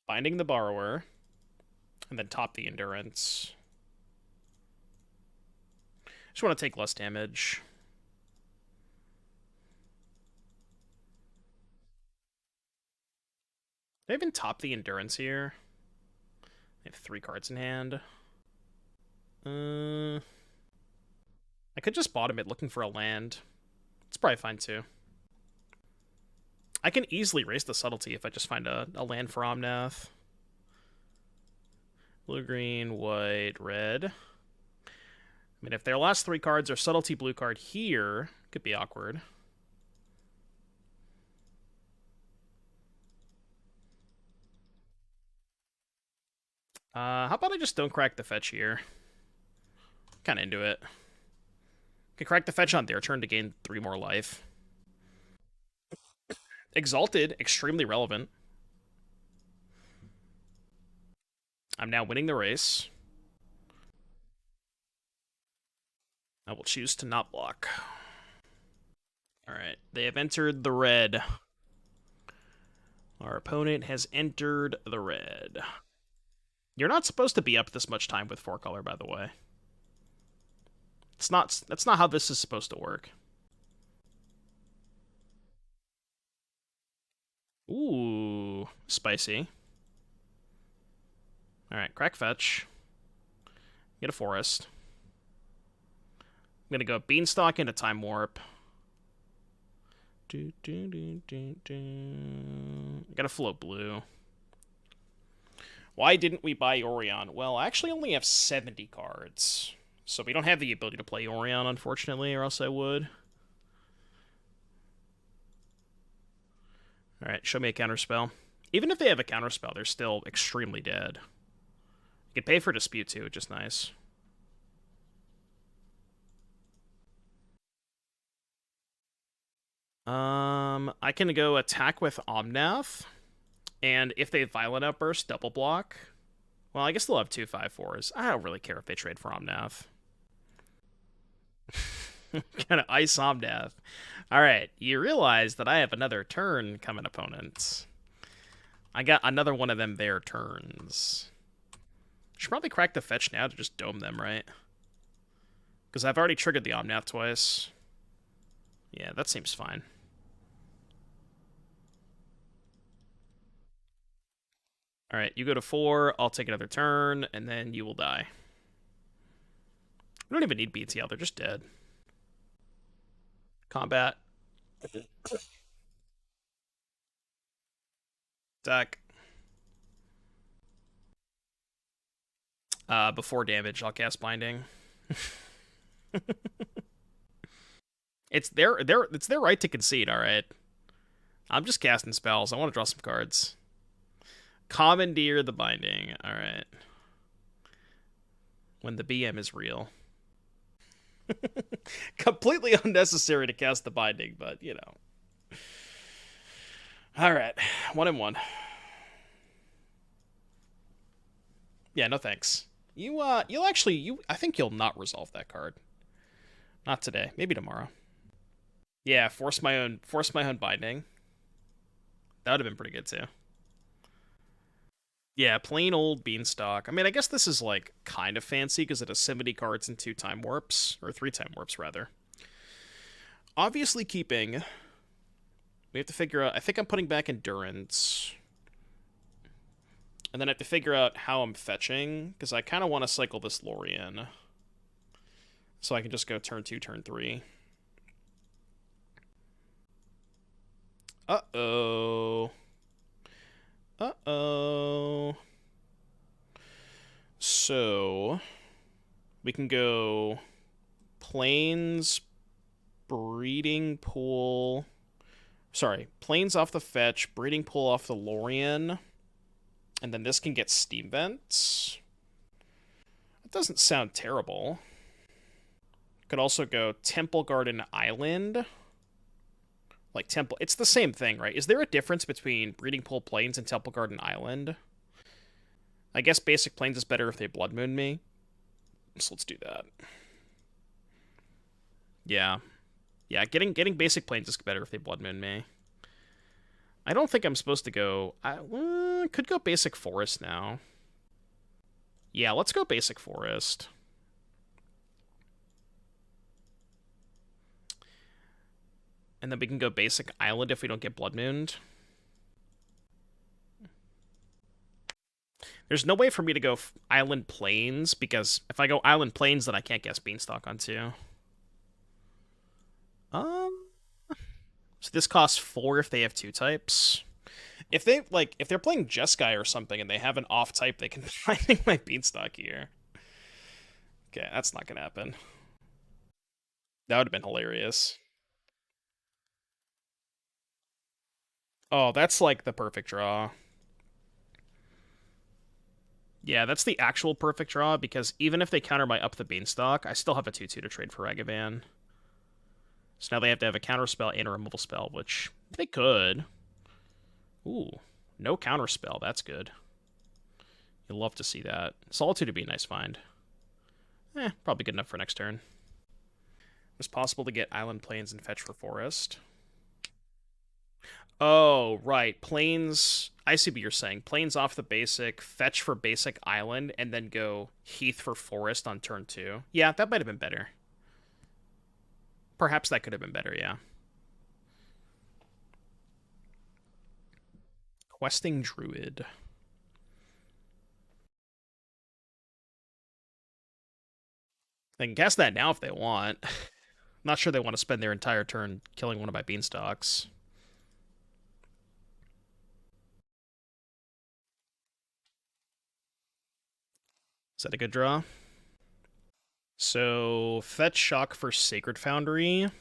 Binding the Borrower. And then top the Endurance. Just want to take less damage. Did I even top the Endurance here? I have 3 cards in hand. I could just bottom it looking for a land. It's probably fine too. I can easily raise the Subtlety if I just find a land for Omnath. Blue, green, white, red. I mean, if their last 3 cards are Subtlety blue card here, could be awkward. How about I just don't crack the fetch here? Kind of into it. Can crack the fetch on their turn to gain 3 more life. Exalted, extremely relevant. I'm now winning the race. I will choose to not block. Alright, they have entered the red. Our opponent has entered the red. You're not supposed to be up this much time with 4-color, by the way. That's not how this is supposed to work. Ooh, spicy. Alright, crack fetch. Get a forest. I'm gonna go Beanstalk into Time Warp. Gotta float blue. Why didn't we buy Orion? Well, I actually only have 70 cards. So we don't have the ability to play Orion, unfortunately, or else I would. Alright, show me a counterspell. Even if they have a counterspell, they're still extremely dead. You can pay for Dispute too, which is nice. I can go attack with Omnath, and if they Violent Outburst, double block. Well, I guess they'll have 2/5/4s. I don't really care if they trade for Omnath. Kind of ice Omnath. Alright, you realize that I have another turn coming, opponents. I got another one of them their turns. Should probably crack the fetch now to just dome them, right? Because I've already triggered the Omnath twice. Yeah, that seems fine. Alright, you go to 4, I'll take another turn, and then you will die. We don't even need BTL, they're just dead. Combat. Attack. Before damage, I'll cast Binding. It's their right to concede, alright. I'm just casting spells. I want to draw some cards. Commandeer the Binding. Alright. When the BM is real. Completely unnecessary to cast the Binding, but, you know. Alright. 1-1. Yeah, no thanks. I think you'll not resolve that card. Not today. Maybe tomorrow. Yeah, force my own Binding. That would have been pretty good too. Yeah, plain old Beanstalk. I mean, I guess this is like kind of fancy because it has 70 cards and 2 Time Warps, or 3 Time Warps rather. Obviously keeping. We have to figure out. I think I'm putting back Endurance. And then I have to figure out how I'm fetching, because I kind of want to cycle this Lrien. So I can just go turn 2, turn 3. Uh-oh. Uh-oh. So, we can go Plains, Breeding Pool. Sorry, Plains off the fetch, Breeding Pool off the Lrien. And then this can get Steam Vents. That doesn't sound terrible. Could also go Temple Garden Island. Like Temple, it's the same thing, right? Is there a difference between Breeding Pool Plains and Temple Garden Island? I guess Basic Plains is better if they Blood Moon me. So let's do that. Yeah. Yeah, getting Basic Plains is better if they Blood Moon me. I don't think I'm supposed to go... I could go Basic Forest now. Yeah, let's go Basic Forest. And then we can go Basic Island if we don't get Blood Mooned. There's no way for me to go Island Plains, because if I go Island Plains, then I can't guess Beanstalk on 2. So this costs 4 if they have 2 types. If they're playing Jeskai or something and they have an off type, they can Binding my Beanstalk here. Okay, that's not gonna happen. That would have been hilarious. Oh, that's like the perfect draw. Yeah, that's the actual perfect draw, because even if they counter my Up the Beanstalk, I still have a 2/2 to trade for Ragavan. So now they have to have a counter spell and a removal spell, which they could. Ooh, no counter spell. That's good. You'll love to see that. Solitude would be a nice find. Probably good enough for next turn. It's possible to get Island Plains and fetch for Forest. Oh, right. Plains. I see what you're saying. Plains off the basic, fetch for basic island, and then go Heath for Forest on turn 2. Yeah, that might have been better. Perhaps that could have been better, yeah. Questing Druid. They can cast that now if they want. I'm not sure they want to spend their entire turn killing one of my Beanstalks. Is that a good draw? So, fetch Shock for Sacred Foundry. And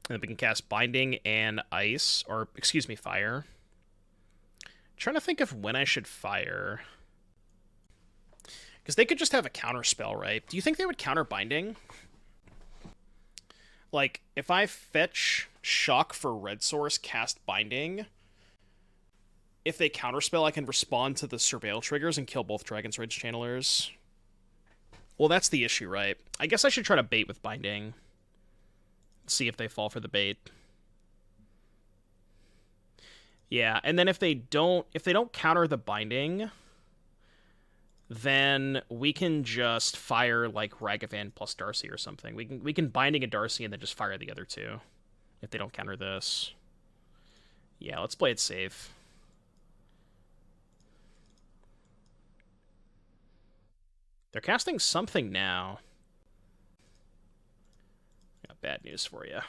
then we can cast Binding and Ice, or, excuse me, Fire. Trying to think of when I should Fire. Because they could just have a counter spell, right? Do you think they would counter Binding? Like, if I fetch Shock for Red Source, cast Binding, if they counterspell, I can respond to the Surveil triggers and kill both Dragon's Rage Channelers. Well, that's the issue, right? I guess I should try to bait with Binding. See if they fall for the bait. Yeah, and then if they don't counter the Binding, then we can just fire like Ragavan plus Darcy or something. We can Binding a Darcy and then just fire the other two if they don't counter this. Yeah, let's play it safe. They're casting something now. Got bad news for you.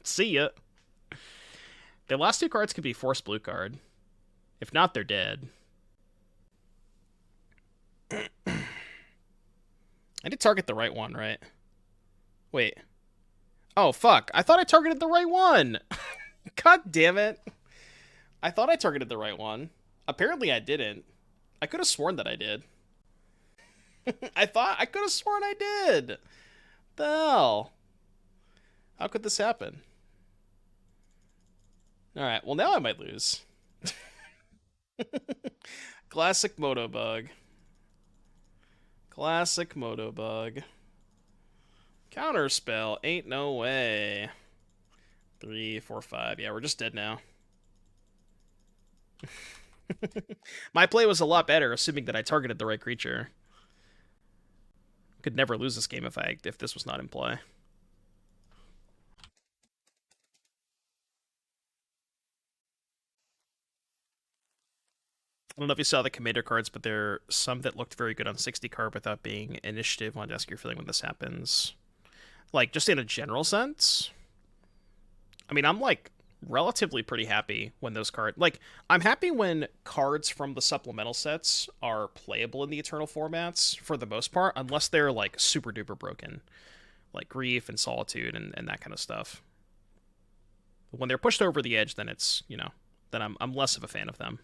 See ya. The last two cards could be Force Blue card. If not, they're dead. I did target the right one, right? Wait. Oh, fuck. I thought I targeted the right one. God damn it. I thought I targeted the right one. Apparently I didn't. I could have sworn that I did. I could have sworn I did. The hell? How could this happen? Alright, well now I might lose. Classic Moto Bug. Classic Moto Bug. Counterspell. Ain't no way. 3, 4, 5. Yeah, we're just dead now. My play was a lot better, assuming that I targeted the right creature. Could never lose this game if this was not in play. I don't know if you saw the Commander cards, but there are some that looked very good on 60 card without being initiative. Want to ask your feeling when this happens. Like, just in a general sense. I mean, I'm like relatively pretty happy when those cards... Like, I'm happy when cards from the supplemental sets are playable in the Eternal formats, for the most part, unless they're, like, super duper broken. Like Grief and Solitude and that kind of stuff. When they're pushed over the edge, then it's, you know, then I'm less of a fan of them.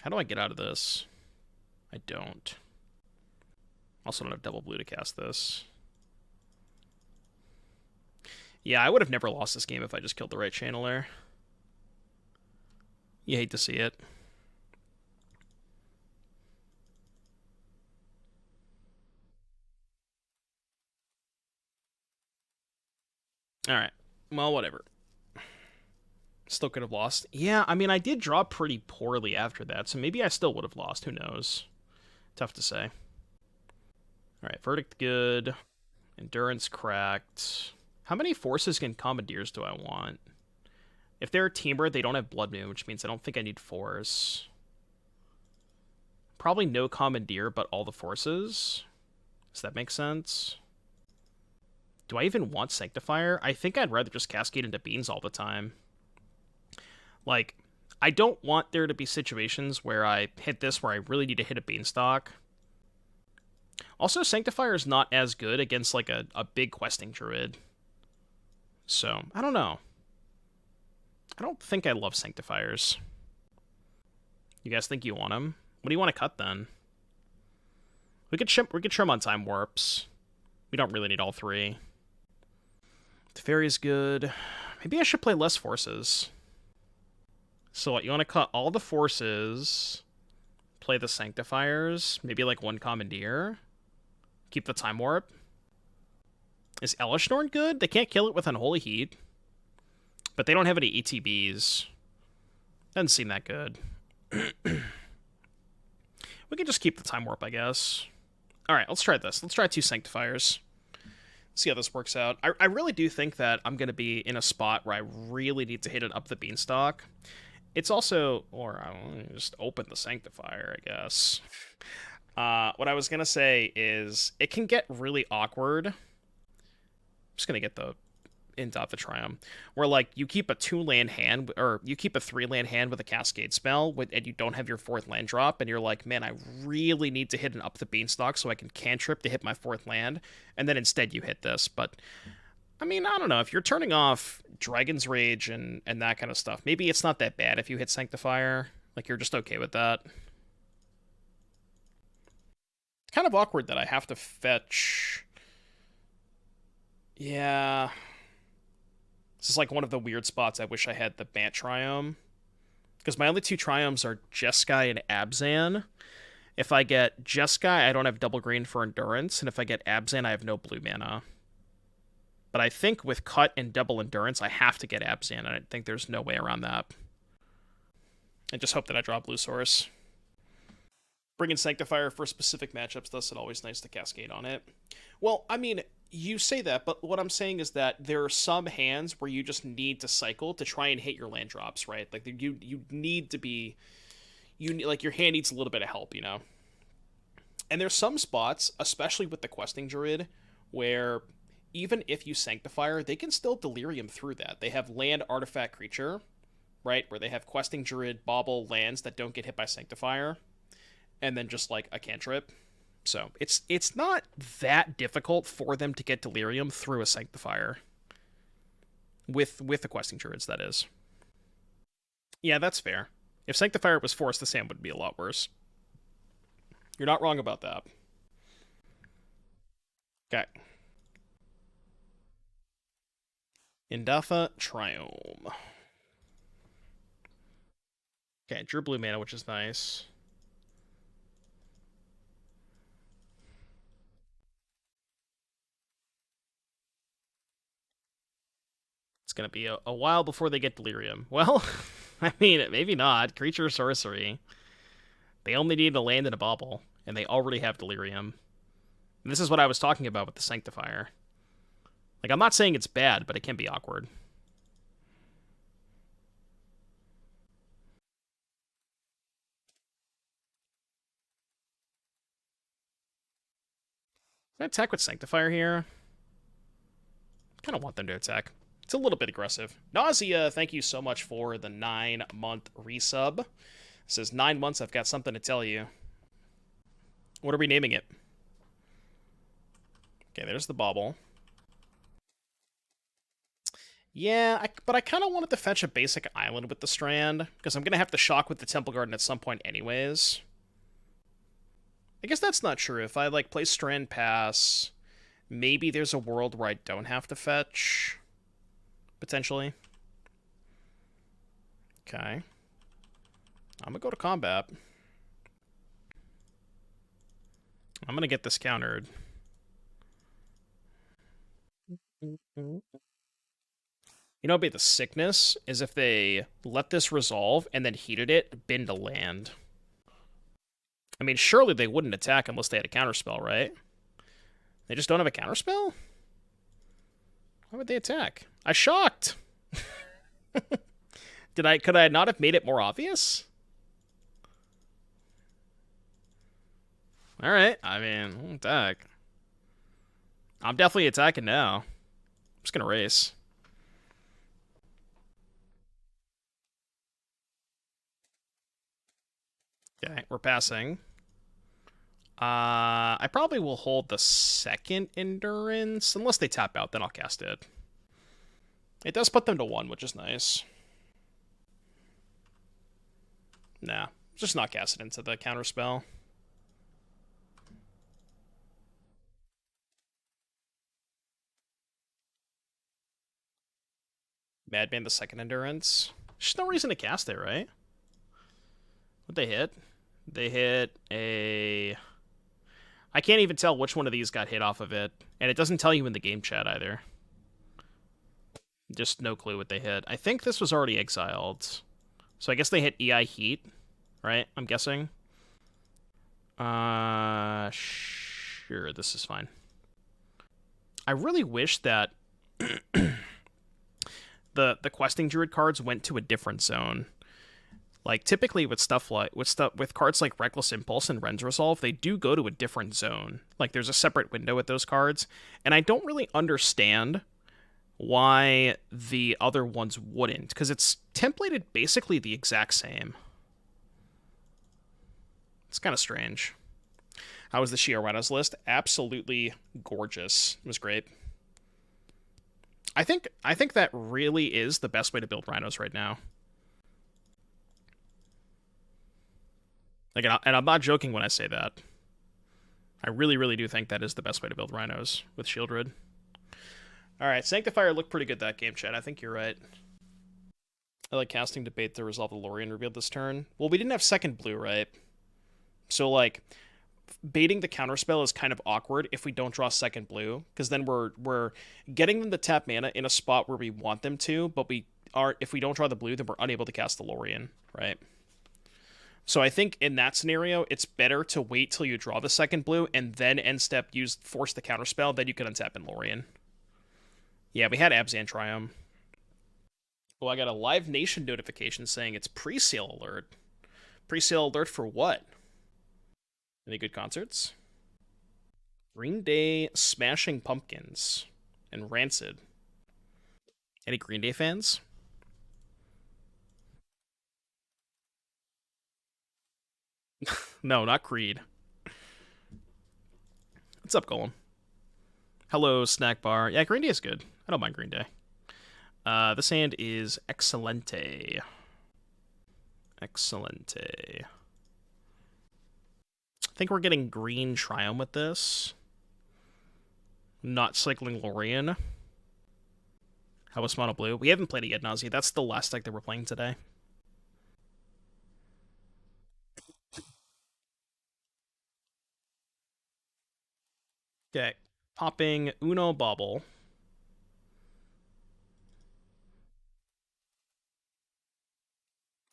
How do I get out of this? I don't. Also don't have double blue to cast this. Yeah, I would have never lost this game if I just killed the right channeler. You hate to see it. Alright. Well, whatever. Still could have lost. Yeah, I mean, I did draw pretty poorly after that, so maybe I still would have lost. Who knows? Tough to say. Alright, Verdict good. Endurance cracked. How many forces and Commandeers do I want? If they're a Teamer, they don't have Blood Moon, which means I don't think I need Force. Probably no Commandeer, but all the forces. Does that make sense? Do I even want Sanctifier? I think I'd rather just cascade into Beans all the time. Like, I don't want there to be situations where I hit this where I really need to hit a Beanstalk. Also, Sanctifier is not as good against, like, a big questing druid. So, I don't know. I don't think I love Sanctifiers. You guys think you want them? What do you want to cut, then? We could trim on Time Warps. We don't really need all three. Teferi's good. Maybe I should play less forces. So what, you want to cut all the forces, play the Sanctifiers, maybe like one Commandeer, keep the Time Warp. Is Elesh Norn good? They can't kill it with Unholy Heat, but they don't have any ETBs. Doesn't seem that good. We can just keep the Time Warp, I guess. Alright, let's try this. Let's try 2 Sanctifiers. See how this works out. I really do think that I'm going to be in a spot where I really need to hit an Up the Beanstalk. It's also... Or I don't know, just open the Sanctifier, I guess. What I was going to say is it can get really awkward. I'm just going to get the Indatha Triome, where like you keep a 2-land hand, or you keep a 3-land hand with a Cascade spell, and you don't have your 4th land drop, and you're like, man, I really need to hit an Up the Beanstalk so I can cantrip to hit my 4th land, and then instead you hit this. But I mean, I don't know, if you're turning off Dragon's Rage and that kind of stuff, maybe it's not that bad if you hit Sanctifier. Like, you're just okay with that. It's kind of awkward that I have to fetch. Yeah. This is like one of the weird spots I wish I had the Bant Triome. Because my only 2 Triomes are Jeskai and Abzan. If I get Jeskai, I don't have double green for Endurance. And if I get Abzan, I have no blue mana. But I think with Cut and double Endurance, I have to get Abzan. And I think there's no way around that. I just hope that I draw Blue Source. Bringing Sanctifier for specific matchups, thus it's always nice to cascade on it. Well, I mean... You say that, but what I'm saying is that there are some hands where you just need to cycle to try and hit your land drops, right? Like you need to be, like your hand needs a little bit of help, you know. And there's some spots, especially with the Questing Druid, where even if you Sanctifier, they can still Delirium through that. They have land, artifact, creature, right? Where they have Questing Druid, bauble, lands that don't get hit by Sanctifier, and then just like a cantrip. So it's not that difficult for them to get Delirium through a Sanctifier. With the Questing Druids, that is. Yeah, that's fair. If Sanctifier was forced, the Sam would be a lot worse. You're not wrong about that. Okay. Indatha Triome. Okay, drew blue mana, which is nice. It's going to be a while before they get Delirium. Well, I mean, maybe not. Creature sorcery. They only need a land and a bauble, and they already have Delirium. And this is what I was talking about with the Sanctifier. Like, I'm not saying it's bad, but it can be awkward. Can I attack with Sanctifier here? I kind of want them to attack. It's a little bit aggressive. Nausea, thank you so much for the 9-month resub. It says 9 months, I've got something to tell you. What are we naming it? Okay, there's the bauble. Yeah, but I kind of wanted to fetch a basic island with the Strand, because I'm going to have to shock with the Temple Garden at some point anyways. I guess that's not true. If I, like, play Strand Pass, maybe there's a world where I don't have to fetch... Potentially. Okay. I'm gonna go to combat. I'm gonna get this countered. You know what'd be the sickness? Is if they let this resolve and then heated it, bin to land. I mean, surely they wouldn't attack unless they had a counterspell, right? They just don't have a counterspell? Why would they attack? I shocked! Could I not have made it more obvious? Alright, I mean, I'll attack. I'm definitely attacking now. I'm just gonna race. Okay, we're passing. I probably will hold the second Endurance. Unless they tap out, then I'll cast it. It does put them to 1, which is nice. Nah, just not cast it into the counterspell. Madman the second Endurance. There's no reason to cast it, right? Would they hit? They hit a... I can't even tell which one of these got hit off of it. And it doesn't tell you in the game chat either. Just no clue what they hit. I think this was already exiled. So I guess they hit EI Heat, right? I'm guessing. Sure, this is fine. I really wish that the questing druid cards went to a different zone. Like typically with cards like Reckless Impulse and Ren's Resolve, they do go to a different zone. Like there's a separate window with those cards, and I don't really understand why the other ones wouldn't, because it's templated basically the exact same. It's kind of strange. How was the Shia Rhinos list? Absolutely gorgeous. It was great. I think that really is the best way to build Rhinos right now. Like, and I'm not joking when I say that. I really, really do think that is the best way to build Rhinos with Shieldred. Alright, Sanctifier looked pretty good that game, chat. I think you're right. I like casting Debate to resolve the Lrien Revealed this turn. Well, we didn't have second blue, right? So, like, baiting the counterspell is kind of awkward if we don't draw second blue, because then we're getting them to tap mana in a spot where we want them to, but if we don't draw the blue, then we're unable to cast the Lrien, right? So I think in that scenario, it's better to wait till you draw the second blue and then end step force the counterspell, then you can untap in Lrien. Yeah, we had Abzan Triome. Well, I got a Live Nation notification saying it's pre-sale alert. Pre-sale alert for what? Any good concerts? Green Day, Smashing Pumpkins, and Rancid. Any Green Day fans? No, not Creed. What's up, Golem? Hello, Snack Bar. Yeah, Green Day is good. I don't mind Green Day. This hand is Excelente. Excelente. I think we're getting green Triome with this. Not cycling Lrien. How was Mono Blue? We haven't played it yet, Nazi. That's the last deck that we're playing today. Okay. Popping Uno Bobble.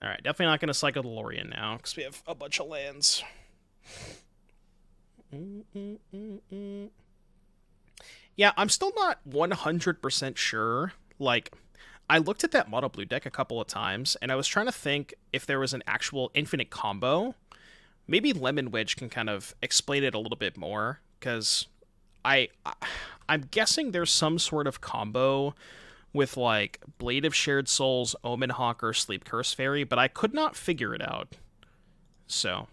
Alright, definitely not going to cycle the Lrien now, because we have a bunch of lands. Yeah, I'm still not 100% sure. Like, I looked at that Mono Blue deck a couple of times, and I was trying to think if there was an actual infinite combo. Maybe Lemon Wedge can kind of explain it a little bit more, because I'm guessing there's some sort of combo with, like, Blade of Shared Souls, Omen Hawker, Sleep Curse Fairy, but I could not figure it out. So,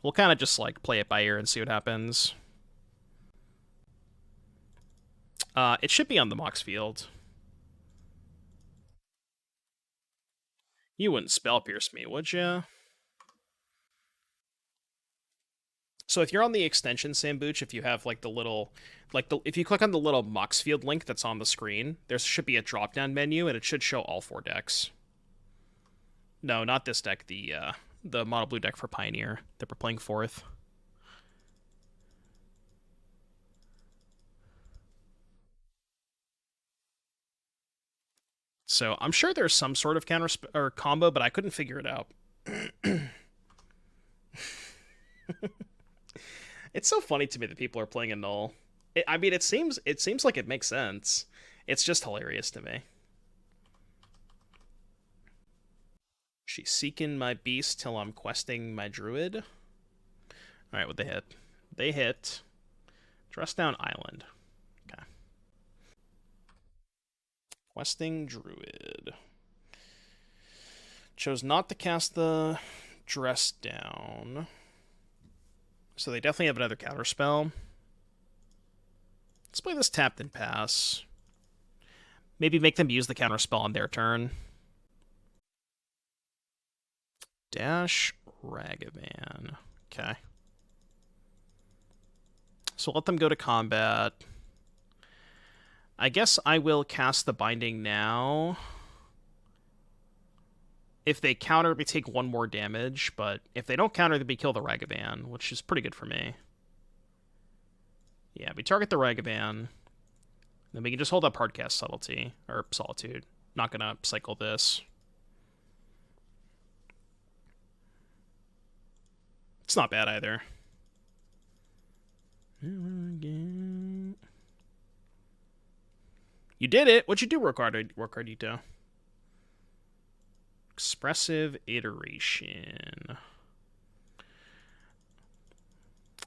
we'll kind of just, like, play it by ear and see what happens. It should be on the Mox field. You wouldn't Spell Pierce me, would you? So if you're on the extension, Sambooch, if you have like the little, if you click on the little Mox field link that's on the screen, there should be a drop-down menu, and it should show all 4 decks. No, not this deck. The Mono Blue deck for Pioneer that we're playing 4th. So I'm sure there's some sort of counter or combo, but I couldn't figure it out. It's so funny to me that people are playing a null. I mean, it seems like it makes sense. It's just hilarious to me. She's seeking my beast till I'm questing my druid. Alright, what they hit? They hit Dress Down Island. Okay. Questing druid. Chose not to cast the Dress Down. So they definitely have another counterspell. Let's play this tapped and pass. Maybe make them use the counterspell on their turn. Dash Ragavan. Okay. So let them go to combat. I guess I will cast the Binding now. If they counter, they take 1 more damage, but if they don't counter, they kill the Ragavan, which is pretty good for me. Yeah, we target the Ragavan. Then we can just hold up Hardcast Subtlety, or Solitude. Not gonna cycle this. It's not bad either. You did it! What'd you do, Ricardito? Expressive Iteration.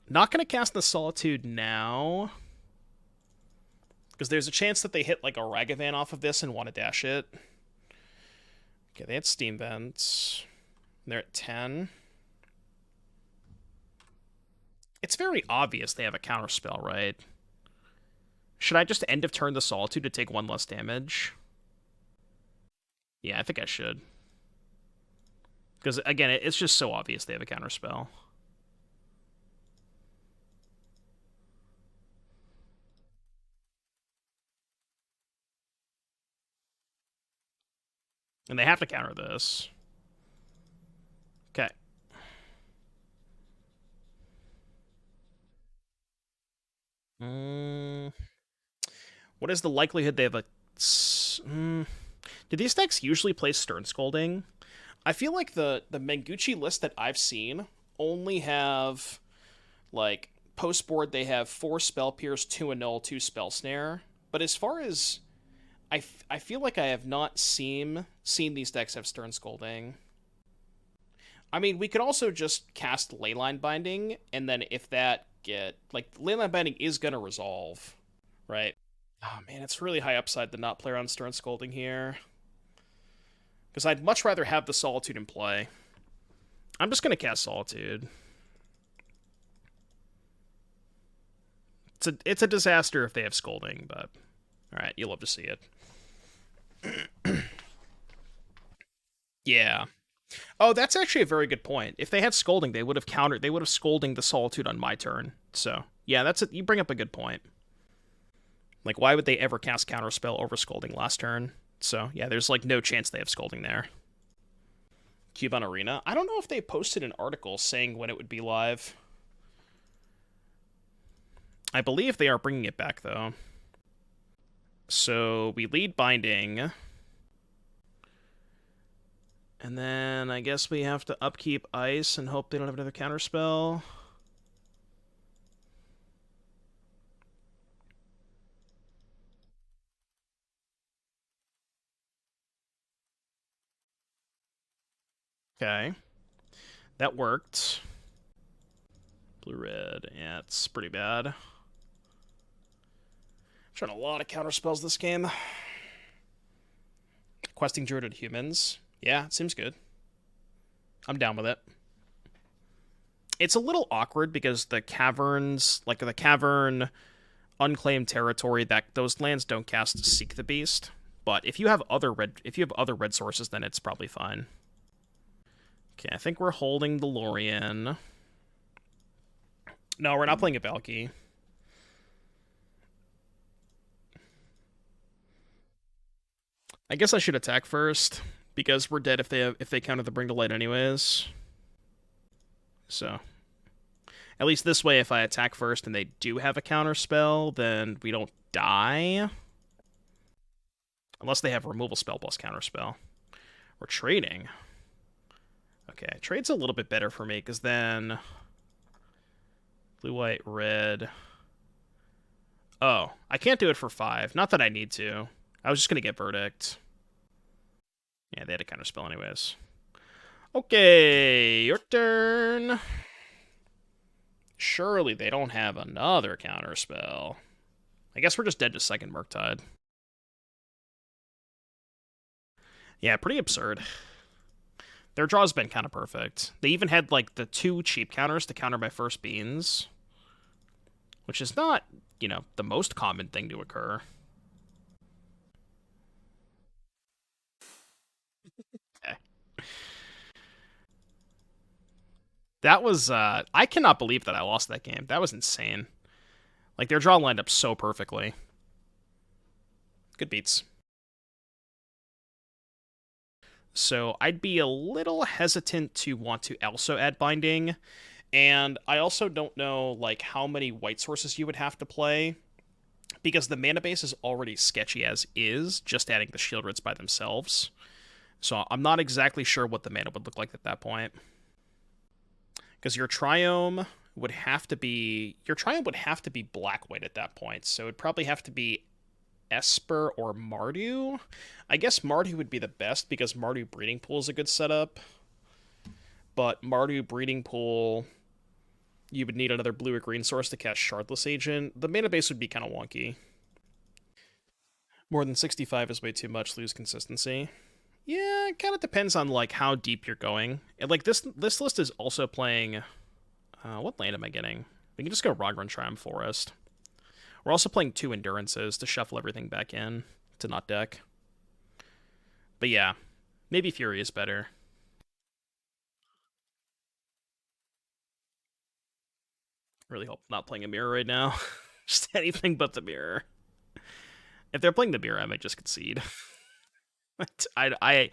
Not going to cast the Solitude now, because there's a chance that they hit like a Ragavan off of this and want to dash it. Okay, they had Steam Vents. They're at 10. It's very obvious they have a counterspell, right? Should I just end of turn the Solitude to take 1 less damage? Yeah, I think I should. Because, again, it's just so obvious they have a counterspell. And they have to counter this. Okay. What is the likelihood they have a... Do these decks usually play Stern Scolding? I feel like the Menguchi list that I've seen only have, like, post-board they have 4 Spell Pierce, 2 Annul, 2 Spell Snare. But as far as... I feel like I have not seen these decks have Stern Scolding. I mean, we could also just cast Leyline Binding, and then if that like, Leyline Binding is going to resolve, right? Oh, man, it's really high upside to not play around Stern Scolding here. Because I'd much rather have the Solitude in play. I'm just going to cast Solitude. It's a disaster if they have Scolding, but... Alright, you'll love to see it. Yeah. Oh, that's actually a very good point. If they had Scolding, they would have Scolding the Solitude on my turn. So, yeah, you bring up a good point. Like, why would they ever cast Counterspell over Scolding last turn? So, yeah, there's, like, no chance they have Scolding there. Cube on Arena. I don't know if they posted an article saying when it would be live. I believe they are bringing it back, though. So, we lead Binding. And then I guess we have to upkeep Ice and hope they don't have another counterspell. Okay. That worked. Blue-red. Yeah, it's pretty bad. Trying a lot of counterspells this game. Questing Druided Humans. Yeah, it seems good. I'm down with it. It's a little awkward because the caverns, like the cavern, unclaimed territory, that those lands don't cast Seek the Beast. But if you have other red sources, then it's probably fine. Okay, I think we're holding the Lrien. No, we're not playing a Valky. I guess I should attack first, because we're dead if they counter the Bring to Light anyways. So, at least this way, if I attack first and they do have a counter spell, then we don't die. Unless they have removal spell plus counter spell. We're trading. Okay, trade's a little bit better for me, because then... Blue, white, red... Oh, I can't do it for 5. Not that I need to. I was just going to get Verdict. Yeah, they had a counterspell anyways. Okay, your turn. Surely they don't have another counterspell. I guess we're just dead to second Murktide. Yeah, pretty absurd. Their draw's been kind of perfect. They even had, like, the 2 cheap counters to counter my first beans. Which is not, you know, the most common thing to occur. Okay. That was, I cannot believe that I lost that game. That was insane. Like, their draw lined up so perfectly. Good beats. So I'd be a little hesitant to want to also add Binding. And I also don't know like how many white sources you would have to play, because the mana base is already sketchy as is, just adding the shield writs by themselves. So I'm not exactly sure what the mana would look like at that point. Because your Triome would have to be black-white at that point. So it'd probably have to be Esper or Mardu. I guess Mardu would be the best because Mardu Breeding Pool is a good setup. But Mardu Breeding Pool, you would need another blue or green source to cast Shardless Agent. The mana base would be kind of wonky. More than 65 is way too much, lose consistency. Yeah, it kind of depends on like how deep you're going. And like this list is also playing. What land am I getting? We can just go Raugrin Triome Forest. We're also playing 2 Endurances to shuffle everything back in to not deck. But yeah, maybe Fury is better. Really hope not playing a mirror right now. Just anything but the mirror. If they're playing the mirror, I might just concede. I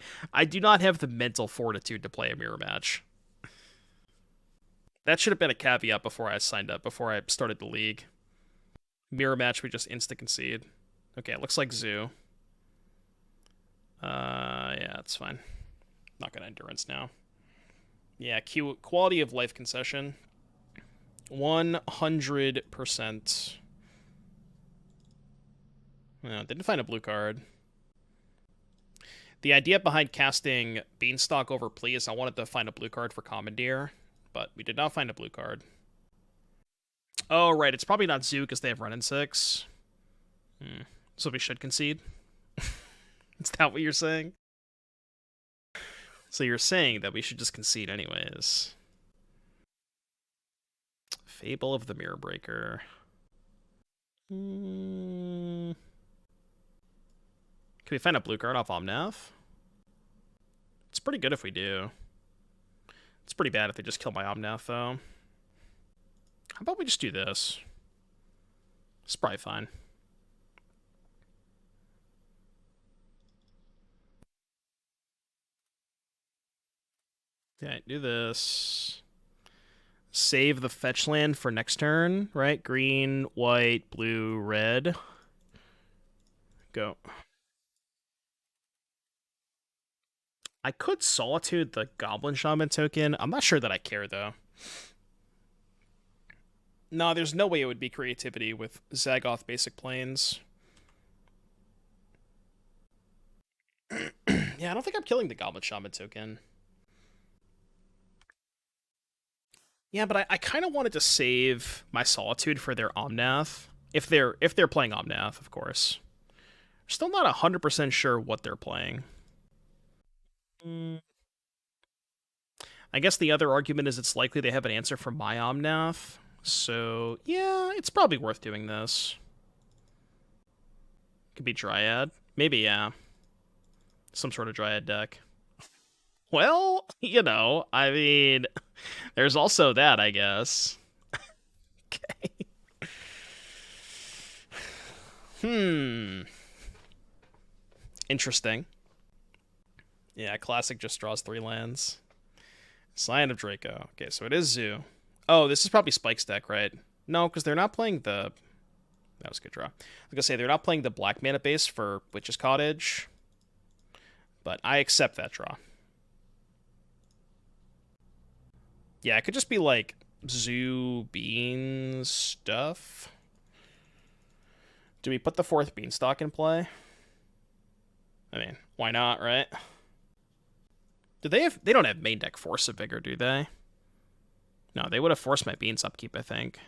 do not have the mental fortitude to play a mirror match. That should have been a caveat before I signed up, before I started the league. Mirror match, we just insta-concede. Okay, it looks like Zoo. Yeah, it's fine. Not gonna Endurance now. Yeah, quality of life concession. 100%. No, didn't find a blue card. The idea behind casting Beanstalk over Plea is I wanted to find a blue card for Commandeer, but we did not find a blue card. Oh, right, it's probably not Zoo because they have run in 6. So we should concede? Is that what you're saying? So you're saying that we should just concede anyways. Fable of the Mirror Breaker. Can we find a blue card off Omnath? It's pretty good if we do. It's pretty bad if they just kill my Omnath, though. How about we just do this? It's probably fine. Okay, do this. Save the fetch land for next turn, right? Green, white, blue, red. Go. I could Solitude the Goblin Shaman token. I'm not sure that I care, though. No, there's no way it would be creativity with Zagoth basic planes. Yeah, I don't think I'm killing the Goblin Shaman token. Yeah, but I kind of wanted to save my Solitude for their Omnath. If they're playing Omnath, of course. Still not 100% sure what they're playing. I guess the other argument is it's likely they have an answer for my Omnath. So, yeah, it's probably worth doing this. Could be Dryad. Maybe, yeah. Some sort of Dryad deck. Well, you know, I mean, there's also that, I guess. Okay. Interesting. Yeah, Classic just draws 3 lands. Scion of Draco. Okay, so it is Zoo. Oh, this is probably Spike's deck, right? No, because they're not playing the... That was a good draw. I was going to say, they're not playing the black mana base for Witch's Cottage. But I accept that draw. Yeah, it could just be like Zoo, Beans, stuff. Do we put the 4th Beanstalk in play? I mean, why not, right? Do they have... They don't have main deck Force of Vigor, do they? No, they would have forced my Beans upkeep, I think.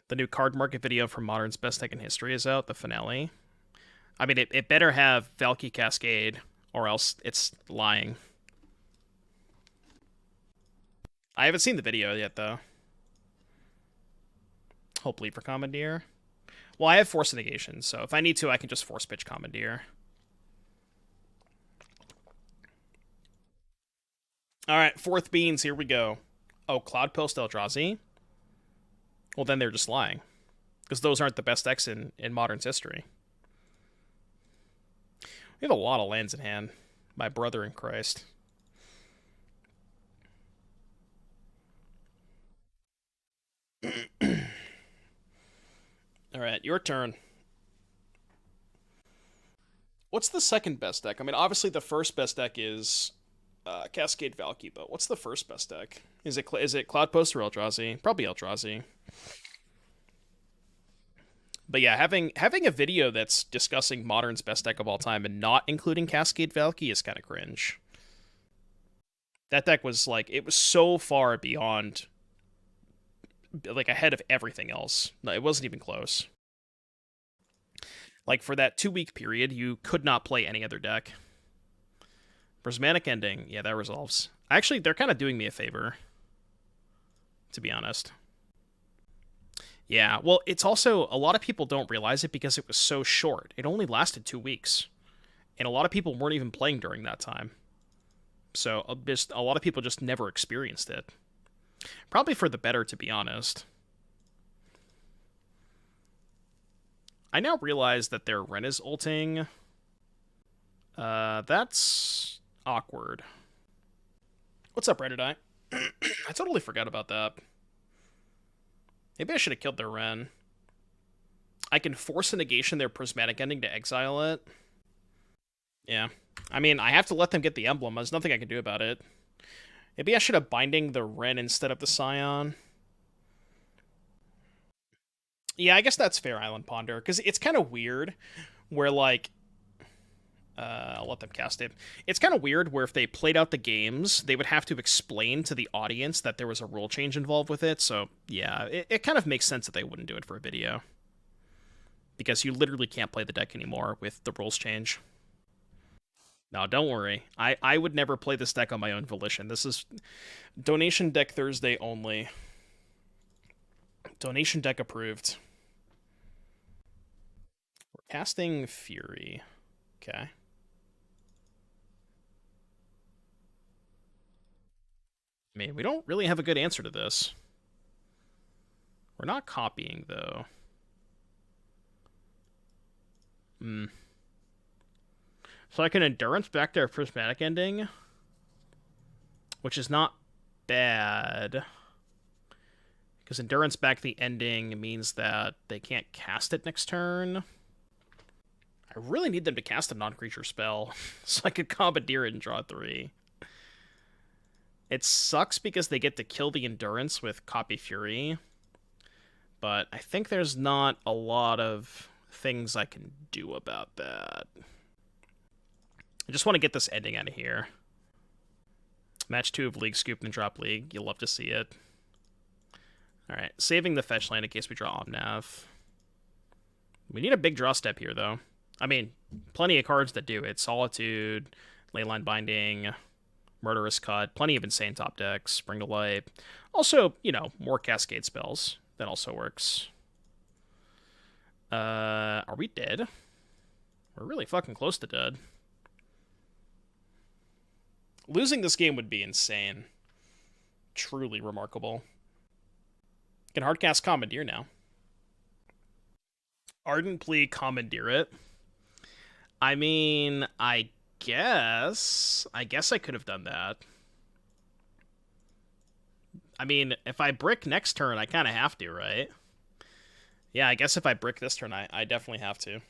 The new card market video from Modern's Best Deck in History is out, the finale. I mean, it better have Valky Cascade, or else it's lying. I haven't seen the video yet, though. Hopefully for Commandeer. Well, I have Force of Negation, so if I need to, I can just Force Pitch Commandeer. Alright, 4th Beans, here we go. Oh, Cloud Post Eldrazi? Well, then they're just lying. Because those aren't the best decks in Modern's history. We have a lot of lands in hand. My brother in Christ. Alright, your turn. What's the second best deck? I mean, obviously the first best deck is Cascade Valky, but what's the first best deck? Is it Cloud Post or Eldrazi? Probably Eldrazi. But yeah, having a video that's discussing Modern's best deck of all time and not including Cascade Valky is kind of cringe. That deck was like, it was so far beyond, like, ahead of everything else. No, it wasn't even close. Like, for that 2-week period, you could not play any other deck. Prismatic Ending, yeah, that resolves. Actually, they're kind of doing me a favor, to be honest. Yeah, well, it's also, a lot of people don't realize it because it was so short. It only lasted 2 weeks. And a lot of people weren't even playing during that time. So, a lot of people just never experienced it. Probably for the better, to be honest. I now realize that their Ren is ulting. That's awkward. What's up, Reddit? I totally forgot about that. Maybe I should have killed their Ren. I can force a negation their Prismatic Ending to exile it. Yeah. I mean, I have to let them get the emblem. There's nothing I can do about it. Maybe I should have binding the Ren instead of the Scion. Yeah, I guess that's fair, Island Ponder, because it's kind of weird where, like, I'll let them cast it. It's kind of weird where if they played out the games, they would have to explain to the audience that there was a rule change involved with it, so yeah, it kind of makes sense that they wouldn't do it for a video. Because you literally can't play the deck anymore with the rules change. No, don't worry. I would never play this deck on my own volition. This is Donation Deck Thursday only. Donation deck approved. We're casting Fury. Okay. I mean, we don't really have a good answer to this. We're not copying, though. So I can Endurance back their Prismatic Ending, which is not bad. Because Endurance back the ending means that they can't cast it next turn. I really need them to cast a non-creature spell so I could Commandeer it and draw 3. It sucks because they get to kill the Endurance with Copy Fury, but I think there's not a lot of things I can do about that. I just want to get this ending out of here. Match 2 of League Scoop and drop League. You'll love to see it. Alright, saving the fetch land in case we draw Omnath. We need a big draw step here, though. I mean, plenty of cards that do it. Solitude, Leyline Binding, Murderous Cut, plenty of insane top decks, Spring to Light. Also, you know, more Cascade spells. That also works. Are we dead? We're really fucking close to dead. Losing this game would be insane. Truly remarkable. Can hardcast Commandeer now. Ardent Plea, Commandeer it. I mean, I guess I could have done that. I mean, if I brick next turn, I kind of have to, right? Yeah, I guess if I brick this turn, I definitely have to.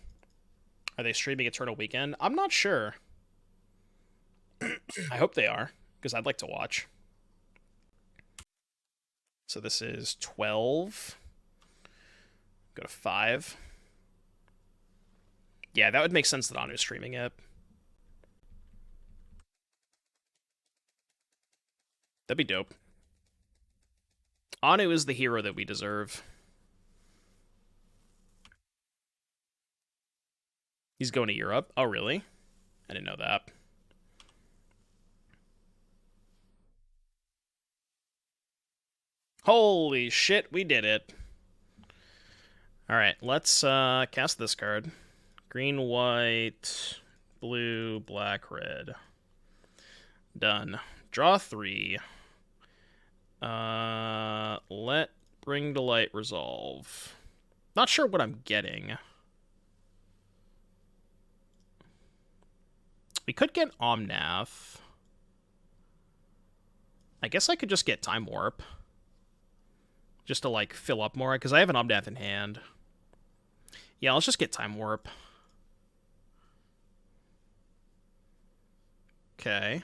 Are they streaming Eternal Weekend? I'm not sure. I hope they are, because I'd like to watch. So this is 12. Go to 5. Yeah, that would make sense that Anu's streaming it. That'd be dope. Anu is the hero that we deserve. He's going to Europe. Oh, really? I didn't know that. Holy shit, we did it. Alright, let's cast this card. Green, white, blue, black, red. Done. Draw 3. Let Bring to Light resolve. Not sure what I'm getting. We could get Omnath. I guess I could just get Time Warp. Just to, like, fill up more, because I have an Omnath in hand. Yeah, let's just get Time Warp. Okay.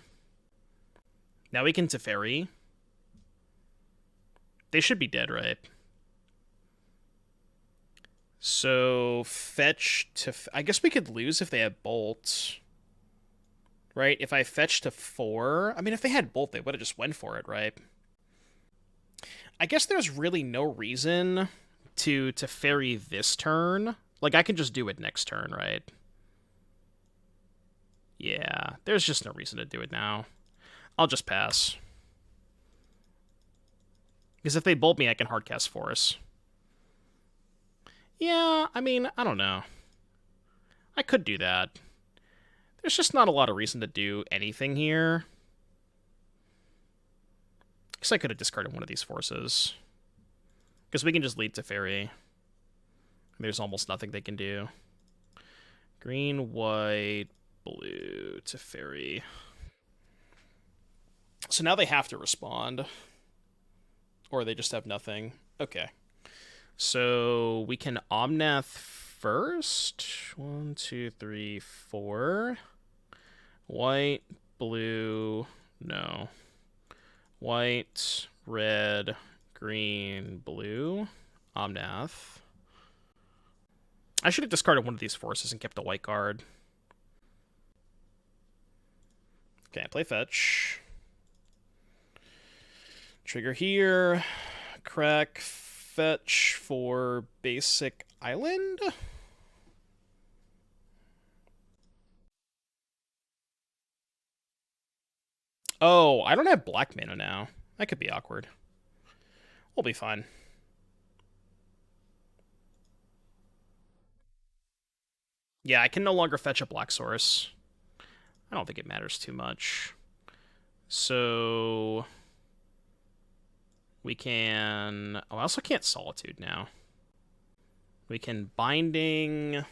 Now we can Teferi. They should be dead, right? So, fetch to... I guess we could lose if they have Bolt. Right? If I fetch to 4... I mean, if they had Bolt, they would have just went for it, right? I guess there's really no reason to Teferi this turn. Like, I can just do it next turn, right? Yeah, there's just no reason to do it now. I'll just pass. Because if they bolt me, I can hardcast Force. Yeah, I mean, I don't know. I could do that. There's just not a lot of reason to do anything here. Because I could have discarded one of these forces. Because we can just lead Teferi. There's almost nothing they can do. Green, white, blue, Teferi. So now they have to respond. Or they just have nothing. Okay. So we can Omnath first. 1, 2, 3, 4. White, blue, no. White, red, green, blue. Omnath. I should have discarded one of these forces and kept a white card. Okay, play fetch. Trigger here. Crack fetch for basic island. Oh, I don't have black mana now. That could be awkward. We'll be fine. Yeah, I can no longer fetch a black source. I don't think it matters too much. So we can... Oh, I also can't Solitude now. We can Binding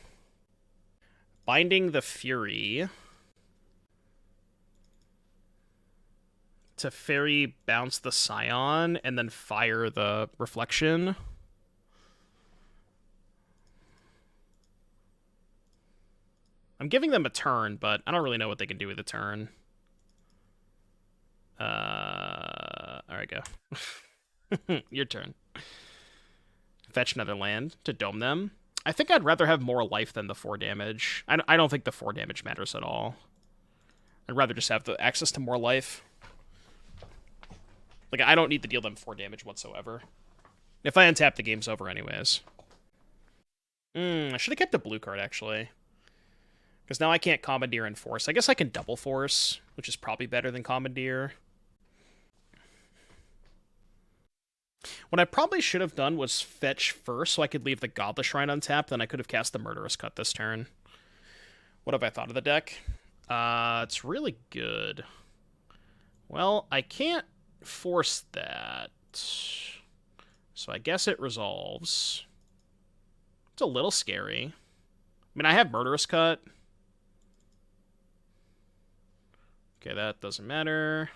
the Fury. Teferi, bounce the Scion, and then fire the Reflection. I'm giving them a turn, but I don't really know what they can do with a turn. Alright, go. Your turn. Fetch another land to dome them. I think I'd rather have more life than the 4 damage. I don't think the 4 damage matters at all. I'd rather just have the access to more life. Like, I don't need to deal them 4 damage whatsoever. If I untap, the game's over anyways. I should have kept the blue card, actually. Because now I can't Commandeer and Force. I guess I can double Force, which is probably better than Commandeer. What I probably should have done was fetch first so I could leave the Godless Shrine untapped, then I could have cast the Murderous Cut this turn. What have I thought of the deck? It's really good. Well, I can't force that. So I guess it resolves. It's a little scary. I mean, I have Murderous Cut. Okay, that doesn't matter.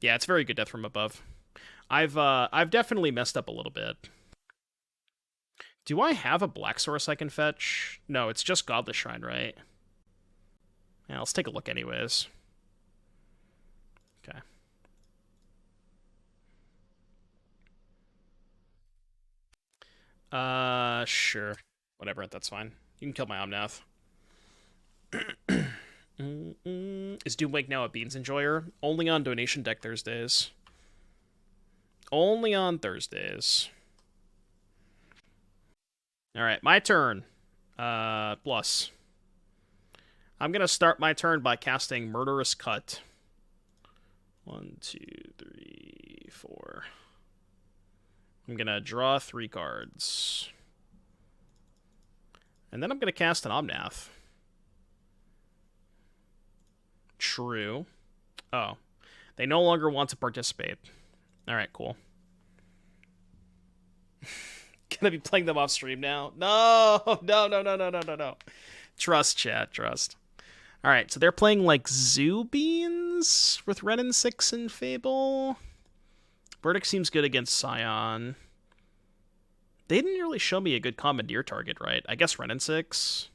Yeah, it's very good death from above. I've definitely messed up a little bit. Do I have a black source I can fetch? No, it's just Godless Shrine, right? Yeah, let's take a look anyways. Okay. Sure. Whatever, that's fine. You can kill my Omnath. Is Doomwake now a Beans Enjoyer? Only on Donation Deck Thursdays. Only on Thursdays. Alright, my turn. Plus. I'm gonna start my turn by casting Murderous Cut. 1, 2, 3, 4. I'm gonna draw 3 cards. And then I'm gonna cast an Omnath. True. Oh. They no longer want to participate. Alright, cool. Gonna be playing them off stream now? No! No. Trust, chat, trust. All right, so they're playing like Zoo Beans with Renin 6 and Fable. Verdict seems good against Scion. They didn't really show me a good Commandeer target, right? I guess Renin 6.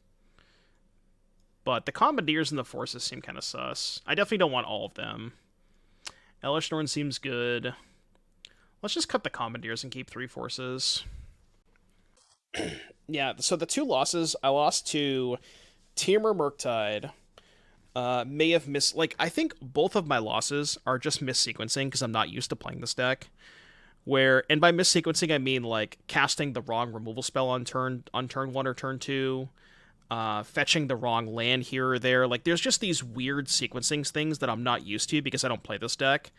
But the Commandeers and the Forces seem kind of sus. I definitely don't want all of them. Elesh Norn seems good. Let's just cut the Commandeers and keep 3 Forces. Yeah, so the 2 losses, I lost to Temur Murktide. May have missed... Like, I think both of my losses are just missequencing because I'm not used to playing this deck. And by missequencing, I mean, like, casting the wrong removal spell on turn 1 or turn 2. Fetching the wrong land here or there. Like, there's just these weird sequencing things that I'm not used to because I don't play this deck.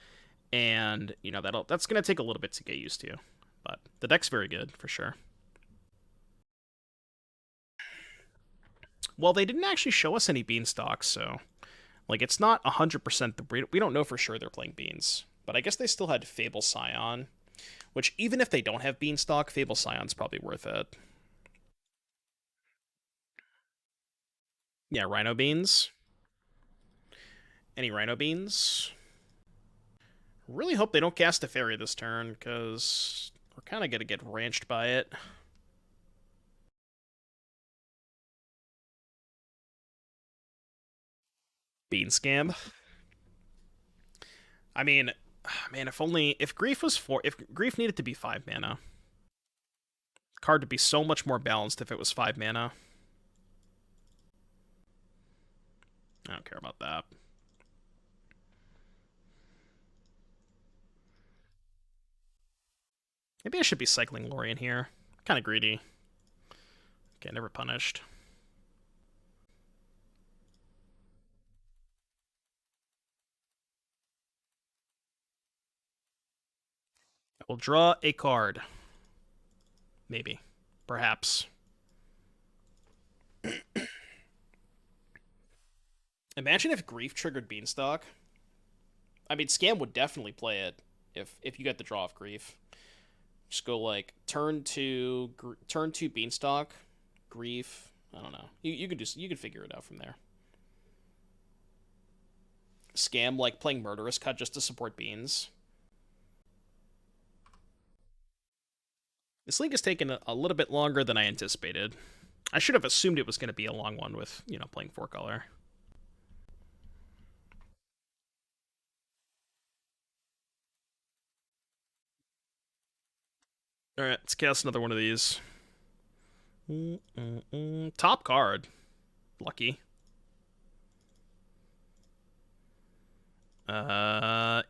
And, you know, that's going to take a little bit to get used to. But the deck's very good, for sure. Well, they didn't actually show us any Beanstalks, so... Like, it's not 100%... We don't know for sure they're playing Beans. But I guess they still had Fable Scion. Which, even if they don't have Beanstalk, Fable Scion's probably worth it. Yeah, Rhino Beans. Any Rhino Beans? Really hope they don't cast Teferi this turn, because we're kind of going to get ranched by it. Bean Scam. I mean, man, if Grief needed to be 5 mana. Card would be so much more balanced if it was 5 mana. I don't care about that. Maybe I should be cycling Lrien here. Kind of greedy. Okay, never punished. I will draw a card. Maybe. Perhaps. Imagine if Grief triggered Beanstalk. I mean, Scam would definitely play it if you get the draw of Grief. Just go like turn 2 Beanstalk, Grief. I don't know. You could figure it out from there. Scam like playing Murderous Cut just to support Beans. This league has taken a little bit longer than I anticipated. I should have assumed it was going to be a long one with, you know, playing 4-color. Alright, let's cast another one of these. Top card. Lucky.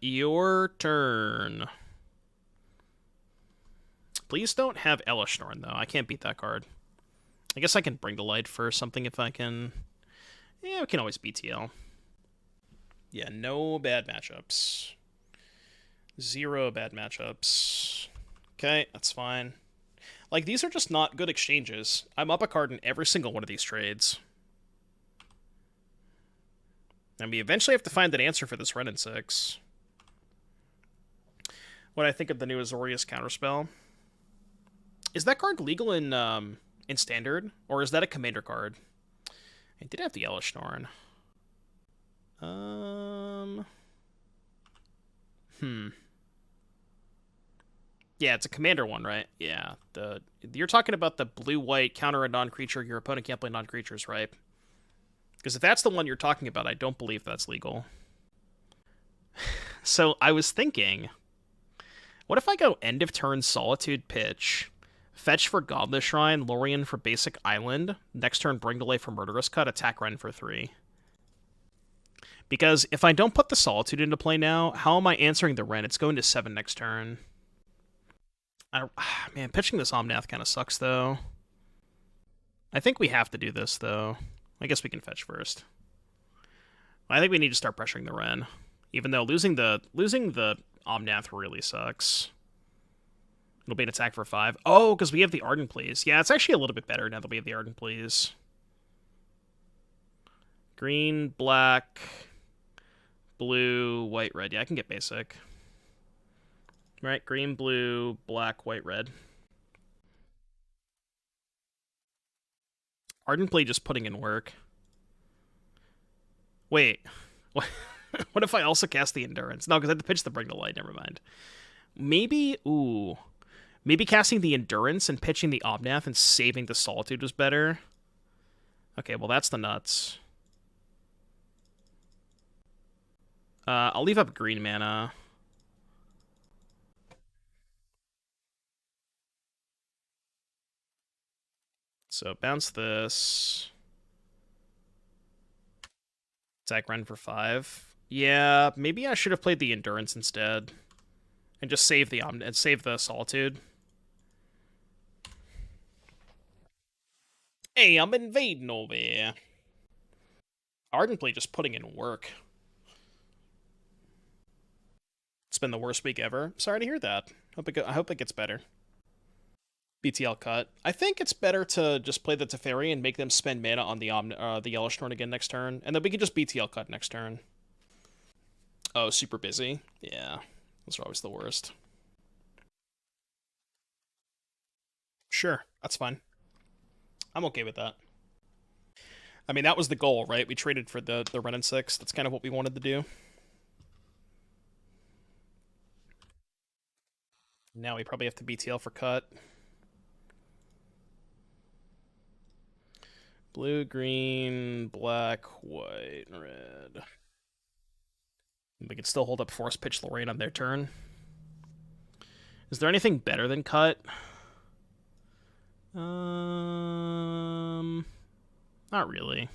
Your turn. Please don't have Elesh Norn, though. I can't beat that card. I guess I can Bring to Light for something if I can... Yeah, we can always BTL. Yeah, no bad matchups. 0 bad matchups. Okay, that's fine. Like, these are just not good exchanges. I'm up a card in every single one of these trades. And we eventually have to find an answer for this Renin 6. What I think of the new Azorius counterspell. Is that card legal in Standard? Or is that a Commander card? I did have the Elesh Norn. Yeah, it's a Commander one, right? Yeah. You're talking about the blue-white counter a non-creature, your opponent can't play non-creatures, right? Because if that's the one you're talking about, I don't believe that's legal. So I was thinking, what if I go end of turn Solitude pitch, fetch for Godless Shrine, Lorien for basic island, next turn Bring to Life for Murderous Cut, attack Ren for 3. Because if I don't put the Solitude into play now, how am I answering the Ren? It's going to 7 next turn. Man, pitching this Omnath kind of sucks, though. I think we have to do this, though. I guess we can fetch first. I think we need to start pressuring the Ren. Even though losing the Omnath really sucks. It'll be an attack for 5. Oh, because we have the Ardent Pleas. Yeah, it's actually a little bit better now that we have the Ardent Pleas. Green, black, blue, white, red. Yeah, I can get basic. Right, green, blue, black, white, red. Ardent Plea just putting in work. Wait. What? What if I also cast the Endurance? No, because I had to pitch the Bring to Light. Never mind. Maybe, ooh. Maybe casting the Endurance and pitching the Omnath and saving the Solitude was better. Okay, well, that's the nuts. I'll leave up green mana. So bounce this. Attack run for 5. Yeah, maybe I should have played the Endurance instead. And just save the save the Solitude. Hey, I'm invading over here. Ardent Plea just putting in work. It's been the worst week ever. Sorry to hear that. I hope it gets better. BTL cut. I think it's better to just play the Teferi and make them spend mana on the Elesh Norn again next turn, and then we can just BTL cut next turn. Oh, super busy? Yeah. Those are always the worst. Sure, that's fine. I'm okay with that. I mean, that was the goal, right? We traded for the run and 6. That's kind of what we wanted to do. Now we probably have to BTL for cut. Blue, green, black, white, red. We can still hold up Force Pitch Lrien on their turn. Is there anything better than cut? Not really.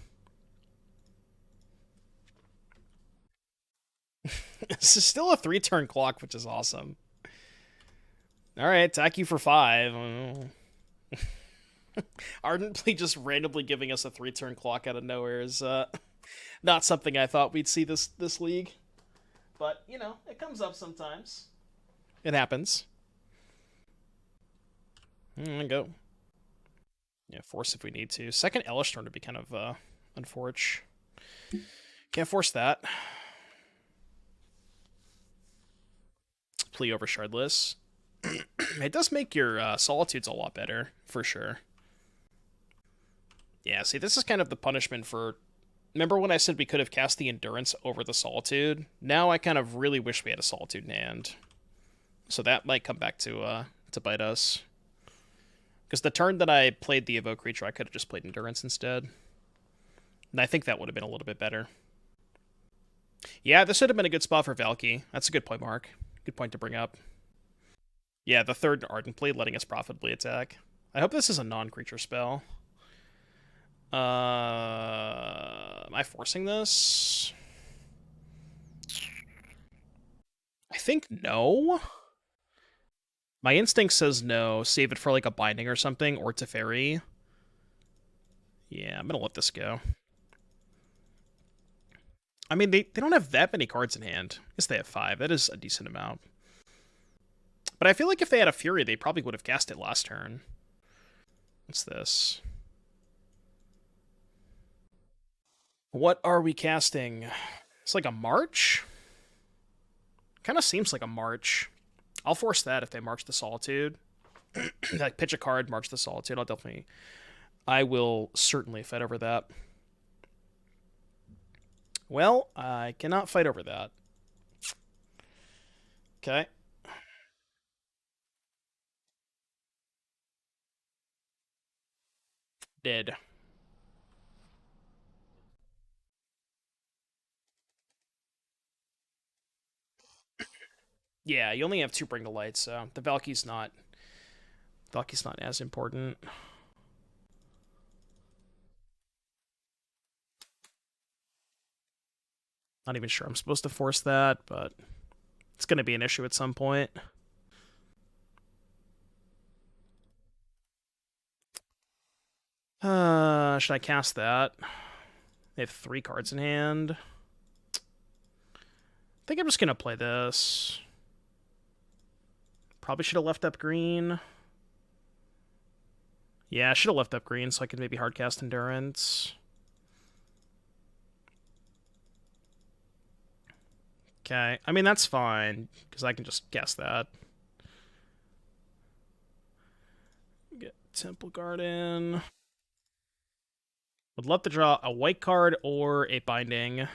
This is still a 3-turn clock, which is awesome. Alright, attack you for 5. Ardent Plea just randomly giving us a 3-turn clock out of nowhere is not something I thought we'd see this league. But, you know, it comes up sometimes. It happens. Go. Yeah, force if we need to. Second Elesh turn to be kind of unfortunate. Can't force that. Plea over Shardless. It does make your Solitudes a lot better, for sure. Yeah, see, this is kind of the punishment for... Remember when I said we could have cast the Endurance over the Solitude? Now I kind of really wish we had a Solitude in hand. So that might come back to bite us. Because the turn that I played the Evoke creature, I could have just played Endurance instead. And I think that would have been a little bit better. Yeah, this would have been a good spot for Valky. That's a good point, Mark. Good point to bring up. Yeah, the third Ardent Plea letting us profitably attack. I hope this is a non-creature spell. Am I forcing this? I think no. My instinct says no. Save it for like a Binding or something, or Teferi. Yeah, I'm gonna let this go. I mean, they don't have that many cards in hand. I guess they have 5. That is a decent amount. But I feel like if they had a Fury, they probably would have cast it last turn. What's this? What are we casting? It's like a March? Kind of seems like a March. I'll force that if they march the Solitude. Like, pitch a card, march the Solitude. I will certainly fight over that. Well, I cannot fight over that. Okay. Dead. Yeah, you only have 2 Bring to Light, so the Valky's not as important. Not even sure I'm supposed to force that, but it's going to be an issue at some point. Should I cast that? They have 3 cards in hand. I think I'm just going to play this. Probably should have left up green. Yeah, I should have left up green so I could maybe hardcast Endurance. Okay, I mean, that's fine, because I can just guess that. Get Temple Garden. Would love to draw a white card or a binding.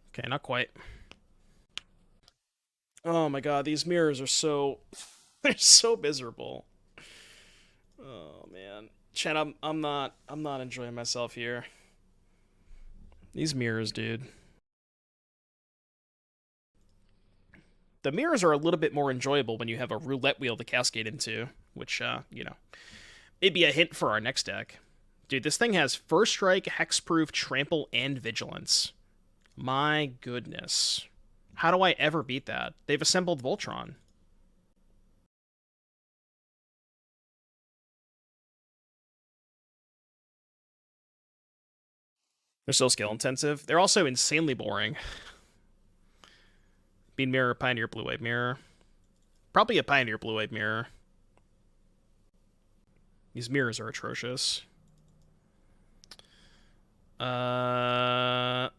Okay, not quite. Oh my god, these mirrors are so... they're so miserable. Oh man. Chat, I'm not enjoying myself here. These mirrors, dude. The mirrors are a little bit more enjoyable when you have a roulette wheel to cascade into, which, you know, maybe a hint for our next deck. Dude, this thing has First Strike, Hexproof, Trample, and Vigilance. My goodness. How do I ever beat that? They've assembled Voltron. They're so skill intensive. They're also insanely boring. Bean Mirror, Pioneer, Blue Wave Mirror. Probably a Pioneer Blue Wave Mirror. These mirrors are atrocious. I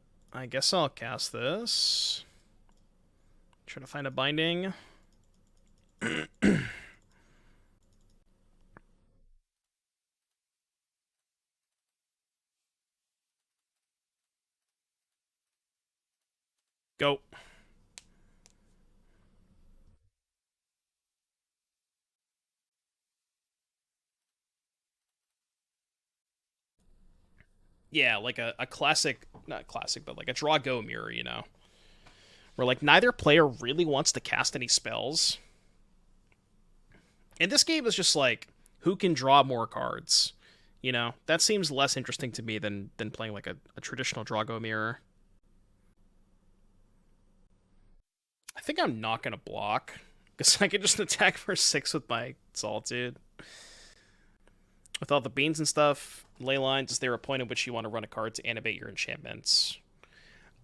guess I'll cast this. Try to find a binding. Go. Yeah, like a classic, not classic, but like a draw go mirror, you know? Where like neither player really wants to cast any spells. And this game is just like, who can draw more cards? You know, that seems less interesting to me than playing like a traditional draw go mirror. I think I'm not going to block, because I can just attack for 6 with my Solitude. With all the beans and stuff, ley lines is there a point at which you want to run a card to animate your enchantments?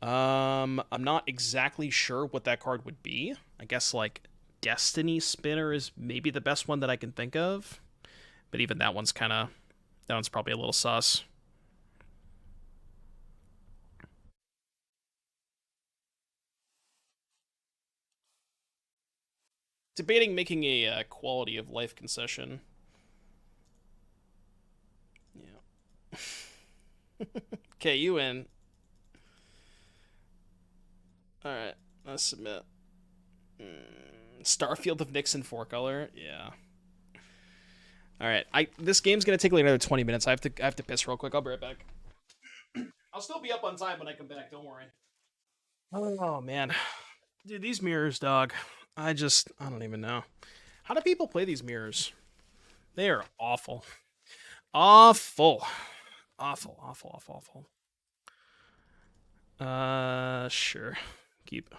I'm not exactly sure what that card would be. I guess, like, Destiny Spinner is maybe the best one that I can think of. But even that one's kind of... that one's probably a little sus. Debating making a quality of life concession. Yeah. Okay, you in. Alright, let's submit. Starfield of Nixon 4-color? Yeah. Alright, this game's gonna take like another 20 minutes. I have to piss real quick. I'll be right back. I'll still be up on time when I come back, don't worry. Oh man. Dude, these mirrors, dog. I don't even know. How do people play these mirrors? They are awful. Awful. Awful, awful, awful, awful. Sure. Keep.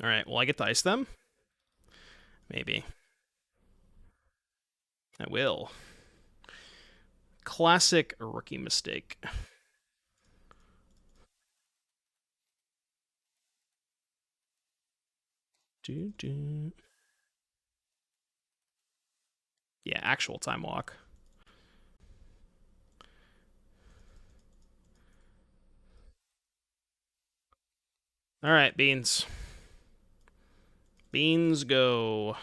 Alright, will I get to ice them? Maybe. I will. Classic rookie mistake. Yeah, actual time walk. Alright, beans. Beans go.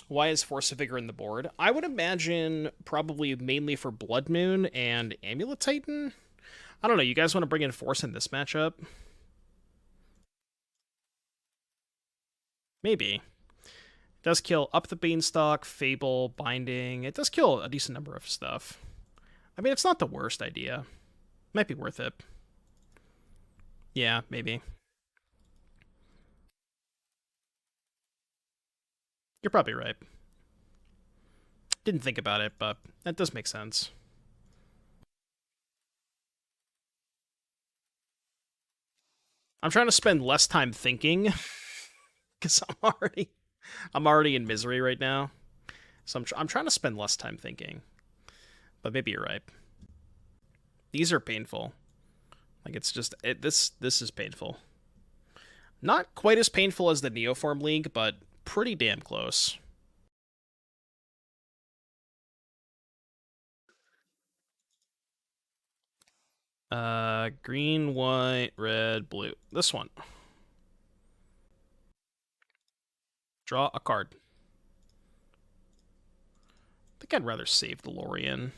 Why is Force of Vigor in the board? I would imagine probably mainly for Blood Moon and Amulet Titan. I don't know. You guys want to bring in Force in this matchup? Maybe. It does kill Up the Beanstalk, Fable, Binding. It does kill a decent number of stuff. I mean, it's not the worst idea. Might be worth it. Yeah, maybe. You're probably right. Didn't think about it, but that does make sense. I'm trying to spend less time thinking because I'm already in misery right now. So I'm trying to spend less time thinking. But maybe you're right. These are painful. Like it's just this is painful. Not quite as painful as the Neoform League, but pretty damn close. Green, white, red, blue. This one. Draw a card. I think I'd rather save the Lrien.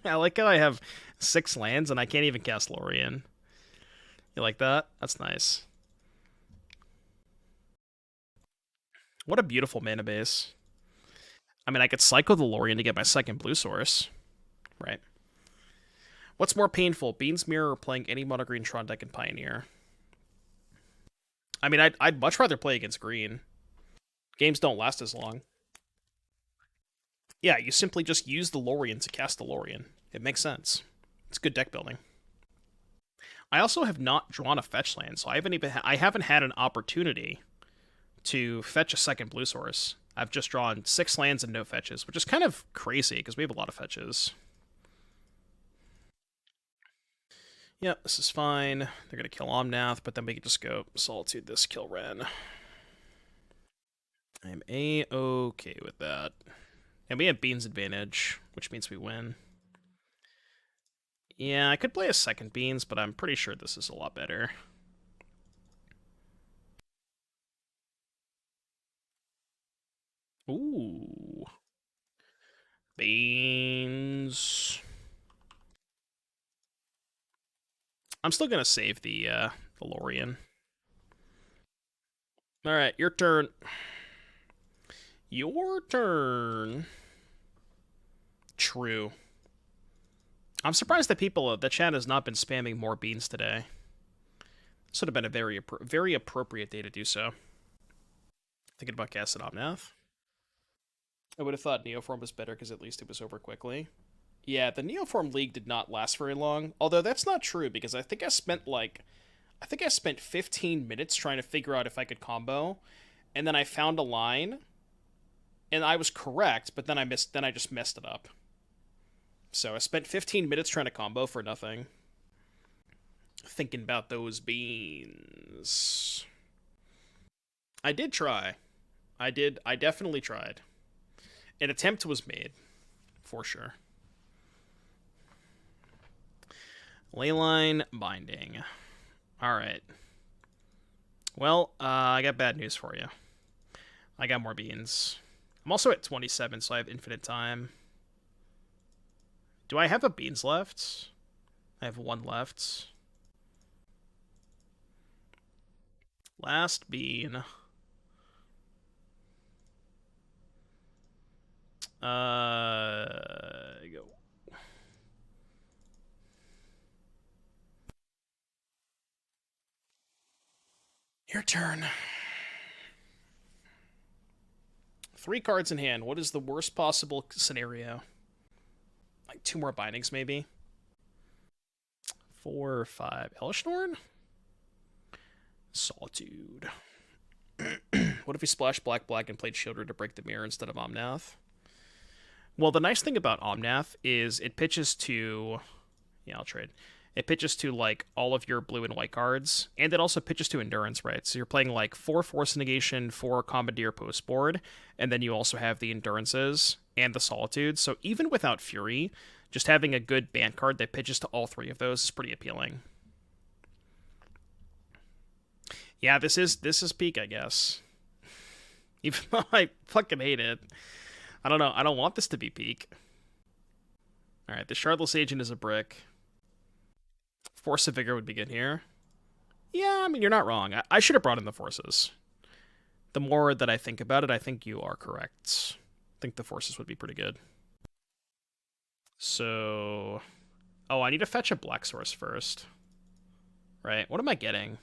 I like how I have 6 lands and I can't even cast Lrien. You like that? That's nice. What a beautiful mana base. I mean, I could cycle the Lrien to get my second blue source. Right. What's more painful, Beans Mirror or playing any mono green Tron deck in Pioneer? I mean, I'd much rather play against green. Games don't last as long. Yeah, you simply just use the Lrien to cast the Lrien. It makes sense. It's good deck building. I also have not drawn a fetch land, so I haven't had an opportunity to fetch a second blue source. I've just drawn 6 lands and no fetches, which is kind of crazy because we have a lot of fetches. Yep, this is fine. They're going to kill Omnath, but then we can just go Solitude this, kill Ren. I'm A-okay with that. And we have Beans advantage, which means we win. Yeah, I could play a second Beans, but I'm pretty sure this is a lot better. Ooh. Beans. I'm still going to save the Lrien. Alright, your turn. Your turn. True. I'm surprised that the chat has not been spamming more Beans today. This would have been a very appropriate day to do so. Thinking about casting Omnath. I would have thought Neoform was better because at least it was over quickly. Yeah, the Neoform League did not last very long. Although that's not true because I think I spent 15 minutes trying to figure out if I could combo, and then I found a line, and I was correct, but then I just messed it up. So I spent 15 minutes trying to combo for nothing. Thinking about those beans. I did try. I definitely tried. An attempt was made, for sure. Leyline Binding. Alright. Well, I got bad news for you. I got more beans. I'm also at 27, so I have infinite time. Do I have a beans left? I have 1 left. Last bean. Go. Your turn. 3 cards in hand. What is the worst possible scenario? Like 2 more bindings, maybe? 4 or 5. Elesh Norn? Solitude. What if we splashed black and played Shielder to break the mirror instead of Omnath? Well, the nice thing about Omnath is it pitches to... Yeah, I'll trade. It pitches to, like, all of your blue and white cards, and it also pitches to Endurance, right? So you're playing, like, 4 Force of Negation, 4 Commandeer post board, and then you also have the Endurances and the Solitude. So even without Fury, just having a good band card that pitches to all 3 of those is pretty appealing. Yeah, this is peak, I guess. Even though I fucking hate it. I don't know. I don't want this to be peak. Alright, the Shardless Agent is a brick. Force of Vigor would be good here. Yeah, I mean, you're not wrong. I should have brought in the Forces. The more that I think about it, I think you are correct. I think the Forces would be pretty good. So... Oh, I need to fetch a black source first. Right, what am I getting?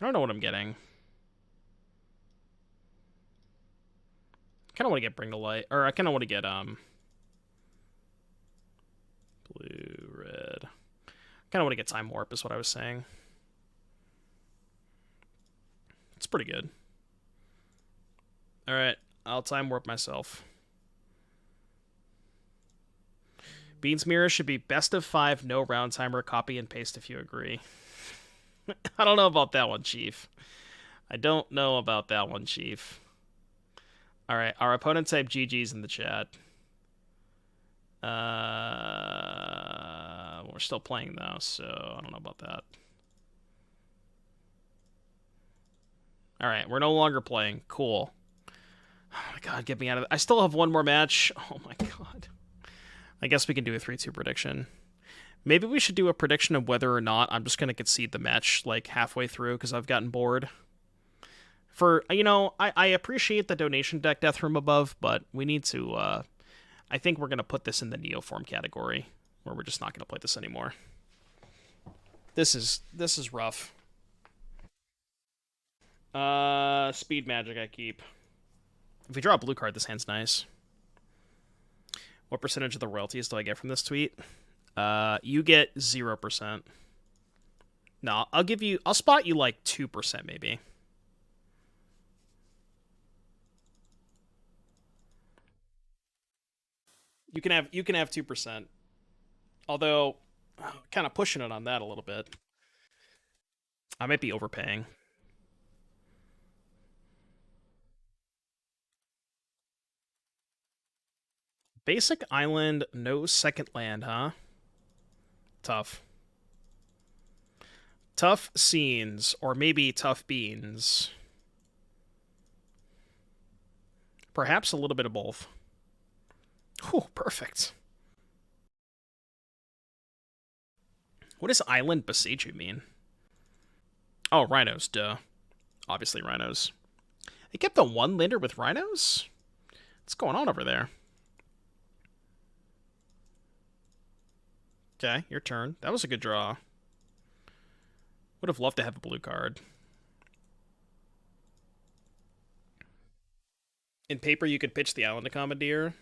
I don't know what I'm getting. I kind of want to get Bring to Light. Or I kind of want to get, blue, red. I kind of want to get Time Warp is what I was saying. It's pretty good. Alright, I'll Time Warp myself. Beans Mirror should be best of 5, no round timer, copy and paste if you agree. I don't know about that one, Chief. I don't know about that one, Chief. Alright, our opponent type GG's in the chat. We're still playing though, so I don't know about that. All right, we're no longer playing. Cool. Oh my god, get me out of it. I still have one more match. Oh my god. I guess we can do a 3-2 prediction. Maybe we should do a prediction of whether or not I'm just going to concede the match like halfway through because I've gotten bored. I appreciate the donation deck death from above, but we need to, I think we're going to put this in the Neoform category where we're just not going to play this anymore. This is rough. Speed magic I keep. If we draw a blue card, this hand's nice. What percentage of the royalties do I get from this tweet? You get 0%. No, I'll spot you like 2% maybe. You can have 2%. Although, kind of pushing it on that a little bit. I might be overpaying. Basic island, no second land, huh? Tough. Tough scenes, or maybe tough beans. Perhaps a little bit of both. Oh, perfect. What does Island Besiju mean? Oh, rhinos, duh. Obviously rhinos. They kept the one lander with rhinos? What's going on over there? Okay, your turn. That was a good draw. Would have loved to have a blue card. In paper, you could pitch the Island to Commandeer.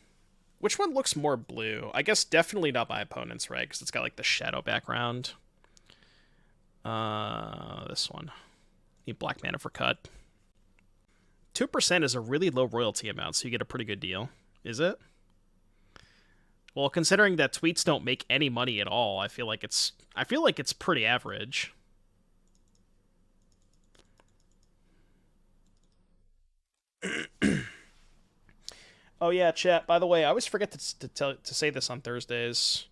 Which one looks more blue? I guess definitely not my opponent's, right? Because it's got like the shadow background. This one. Need black mana for cut. 2% is a really low royalty amount, so you get a pretty good deal. Is it? Well, considering that tweets don't make any money at all, I feel like it's pretty average. Oh yeah, chat. By the way, I always forget to say this on Thursdays.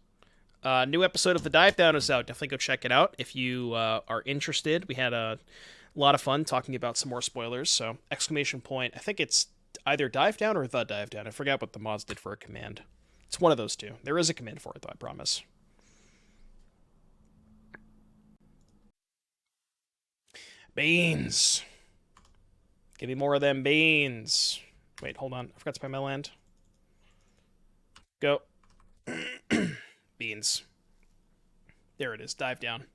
New episode of The Dive Down is out. Definitely go check it out if you are interested. We had a lot of fun talking about some more spoilers. So exclamation point. I think it's either Dive Down or The Dive Down. I forgot what the mods did for a command. It's one of those two. There is a command for it, though, I promise. Beans. Give me more of them beans. Wait, hold on. I forgot to buy my land. Go. Beans. There it is. Dive down.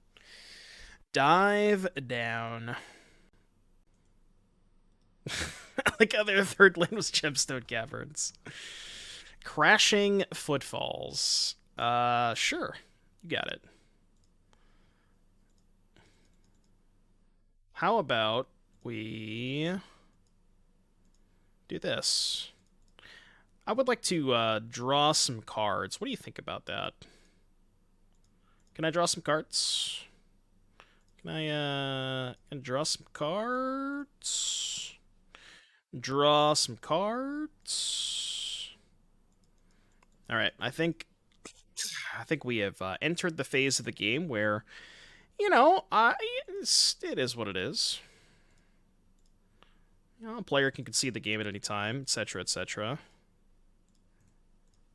Dive down. Like how their third land was Gemstone Caverns. Crashing Footfalls. Sure. You got it. How about we do this? I would like to draw some cards. What do you think about that? Can I draw some cards? Can I draw some cards? Draw some cards. All right, I think we have entered the phase of the game where, you know, it is what it is. You know, a player can concede the game at any time, etc., etc.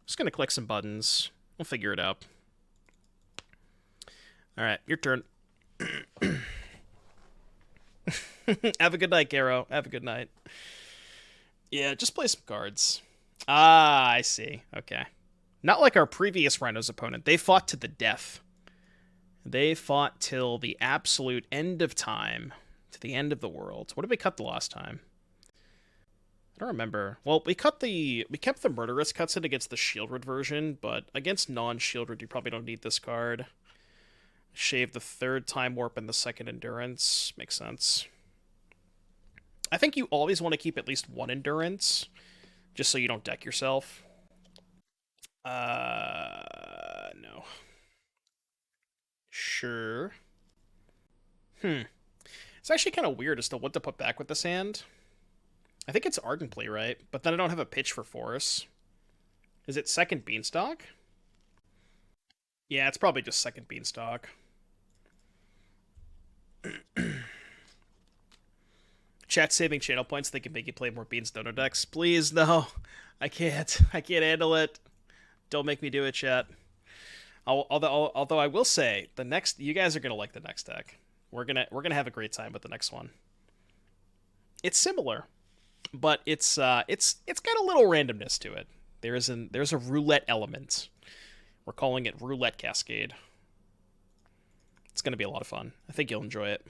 Just gonna click some buttons. We'll figure it out. All right, your turn. Have a good night, Garo. Have a good night. Yeah, just play some cards. Ah, I see. Okay. Not like our previous Rhinos opponent. They fought to the death. They fought till the absolute end of time. To the end of the world. What did we cut the last time? I don't remember. Well, we kept the Murderous Cuts it against the Shieldred version, but against non-Shieldred, you probably don't need this card. Shave the third Time Warp and the second Endurance. Makes sense. I think you always want to keep at least one Endurance, just so you don't deck yourself. No. Sure. It's actually kind of weird as to what to put back with this hand. I think it's Ardent Plea, right? But then I don't have a pitch for Force. Is it second Beanstalk? Yeah, it's probably just second Beanstalk. Chat saving channel points. They can make you play more Beans Dono decks. Please, no. I can't. I can't handle it. Don't make me do it, chat. Although I will say, the next, you guys are gonna like the next deck. We're gonna have a great time with the next one. It's similar, but it's got a little randomness to it. There's a roulette element. We're calling it Roulette Cascade. It's gonna be a lot of fun. I think you'll enjoy it.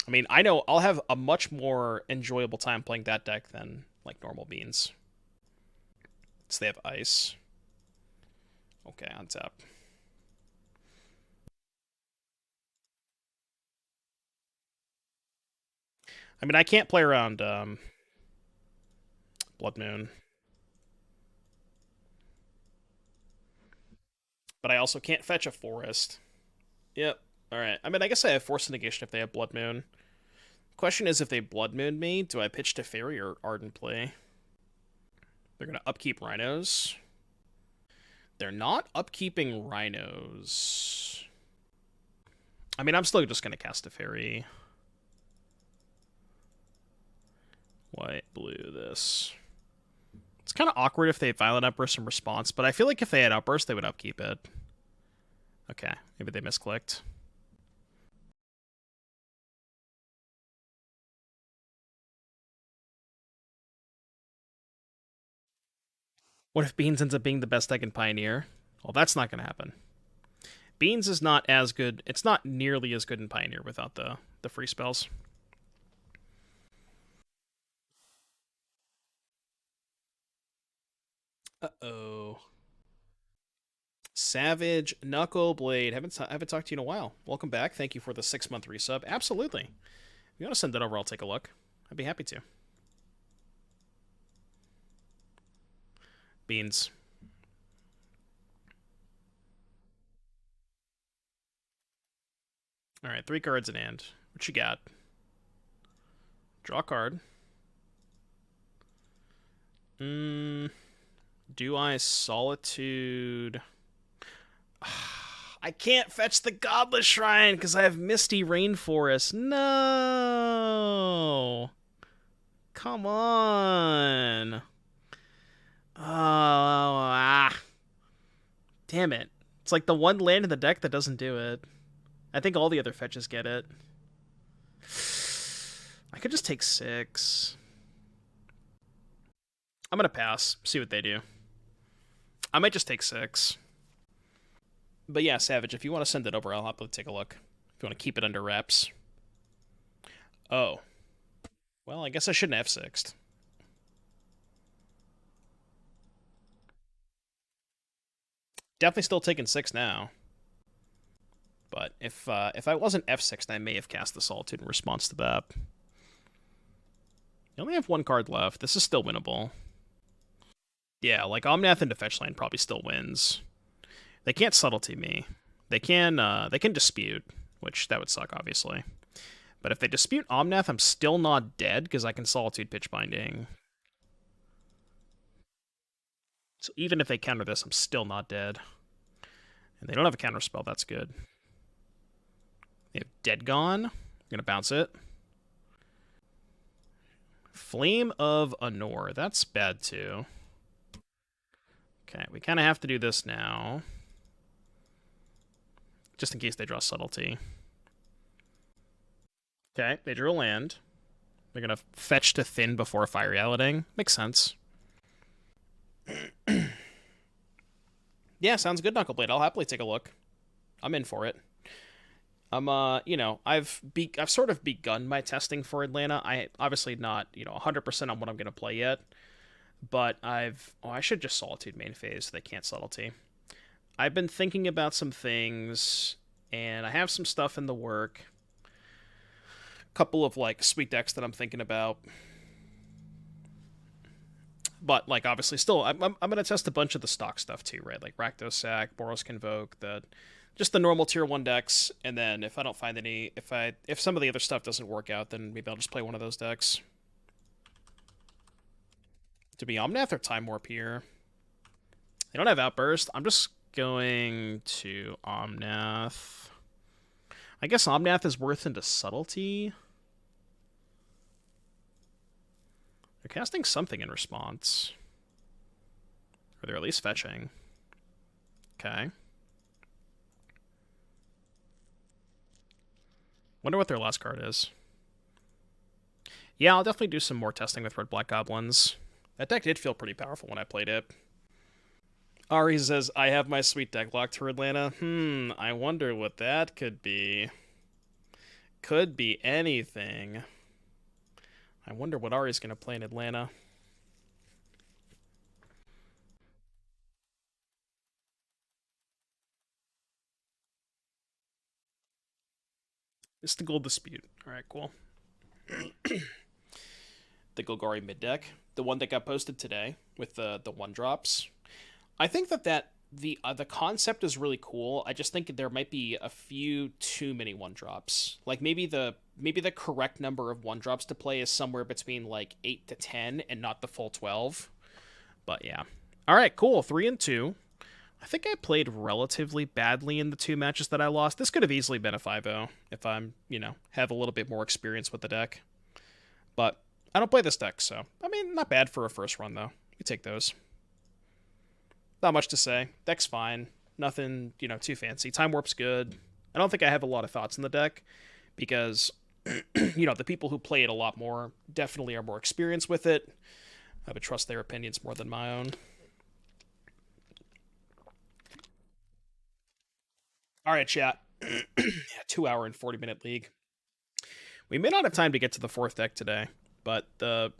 I mean, I know I'll have a much more enjoyable time playing that deck than like normal Beans. So they have ice. Okay, on tap. I mean, I can't play around Blood Moon. But I also can't fetch a forest. Yep. Alright. I mean, I guess I have Force of Negation if they have Blood Moon. Question is, if they Blood Moon me, do I pitch Teferi or Ardent Plea? They're going to upkeep Rhinos. They're not upkeeping Rhinos. I mean, I'm still just going to cast Teferi. White, blue, this. It's kind of awkward if they have Violent Outburst in response, but I feel like if they had Outburst, they would upkeep it. Okay, maybe they misclicked. What if Beans ends up being the best deck in Pioneer? Well, that's not going to happen. Beans is not as good. It's not nearly as good in Pioneer without the free spells. Uh-oh. Savage Knuckleblade. Haven't talked to you in a while. Welcome back. Thank you for the 6-month resub. Absolutely. If you want to send that over, I'll take a look. I'd be happy to. Beans. Alright, 3 cards in hand. What you got? Draw a card. Do I Solitude? I can't fetch the Godless Shrine because I have Misty Rainforest. No! Come on! Damn it. It's like the one land in the deck that doesn't do it. I think all the other fetches get it. I could just take 6. I'm going to pass. See what they do. I might just take 6. But yeah, Savage, if you want to send it over, I'll happily take a look. If you want to keep it under wraps. Oh. Well, I guess I shouldn't have F6'd. Definitely still taking 6 now. But if I wasn't F6'd, I may have cast the Solitude in response to that. You only have 1 card left. This is still winnable. Yeah, like Omnath into fetch lane probably still wins. They can't subtlety me. They can dispute, which that would suck, obviously. But if they dispute Omnath, I'm still not dead because I can Solitude Pitch Binding. So even if they counter this, I'm still not dead. And they don't have a counter spell. That's good. They have Dead Gone. I'm gonna bounce it. Flame of Anor. That's bad too. Okay, we kind of have to do this now. Just in case they draw Subtlety. Okay, they drew a land. They're going to fetch to thin before Fire Reality. Makes sense. Yeah, sounds good, Knuckleblade. I'll happily take a look. I'm in for it. You know, I've sort of begun my testing for Atlanta. I obviously not, 100% on what I'm going to play yet. But I should just Solitude main phase so they can't Subtlety. I've been thinking about some things, and I have some stuff in the work. A couple of, like, sweet decks that I'm thinking about. But, like, obviously still, I'm going to test a bunch of the stock stuff too, right? Like Rakdos Sack, Boros Convoke, just the normal tier 1 decks, and then if I don't find any, if some of the other stuff doesn't work out, then maybe I'll just play one of those decks. To be Omnath or Time Warp here? They don't have Outburst. I'm just going to Omnath. I guess Omnath is worth into Subtlety. They're casting something in response. Or they're at least fetching. Okay. Wonder what their last card is. Yeah, I'll definitely do some more testing with Red-Black Goblins. That deck did feel pretty powerful when I played it. Ari says, I have my sweet deck locked for Atlanta. I wonder what that could be. Could be anything. I wonder what Ari's going to play in Atlanta. Mystical Dispute. Alright, cool. The Golgari mid deck. The one that got posted today with the 1-drops. I think that the concept is really cool. I just think there might be a few too many 1-drops. Like maybe the correct number of 1-drops to play is somewhere between like 8 to 10 and not the full 12. But yeah. All right, cool. 3 and 2. I think I played relatively badly in the 2 matches that I lost. This could have easily been a 5-0 if I'm, have a little bit more experience with the deck. But I don't play this deck, so I mean, not bad for a first run though. You take those. Not much to say. Deck's fine. Nothing, too fancy. Time Warp's good. I don't think I have a lot of thoughts in the deck because, the people who play it a lot more definitely are more experienced with it. I would trust their opinions more than my own. All right, chat. 2 hour and 40-minute league. We may not have time to get to the 4th deck today, but the...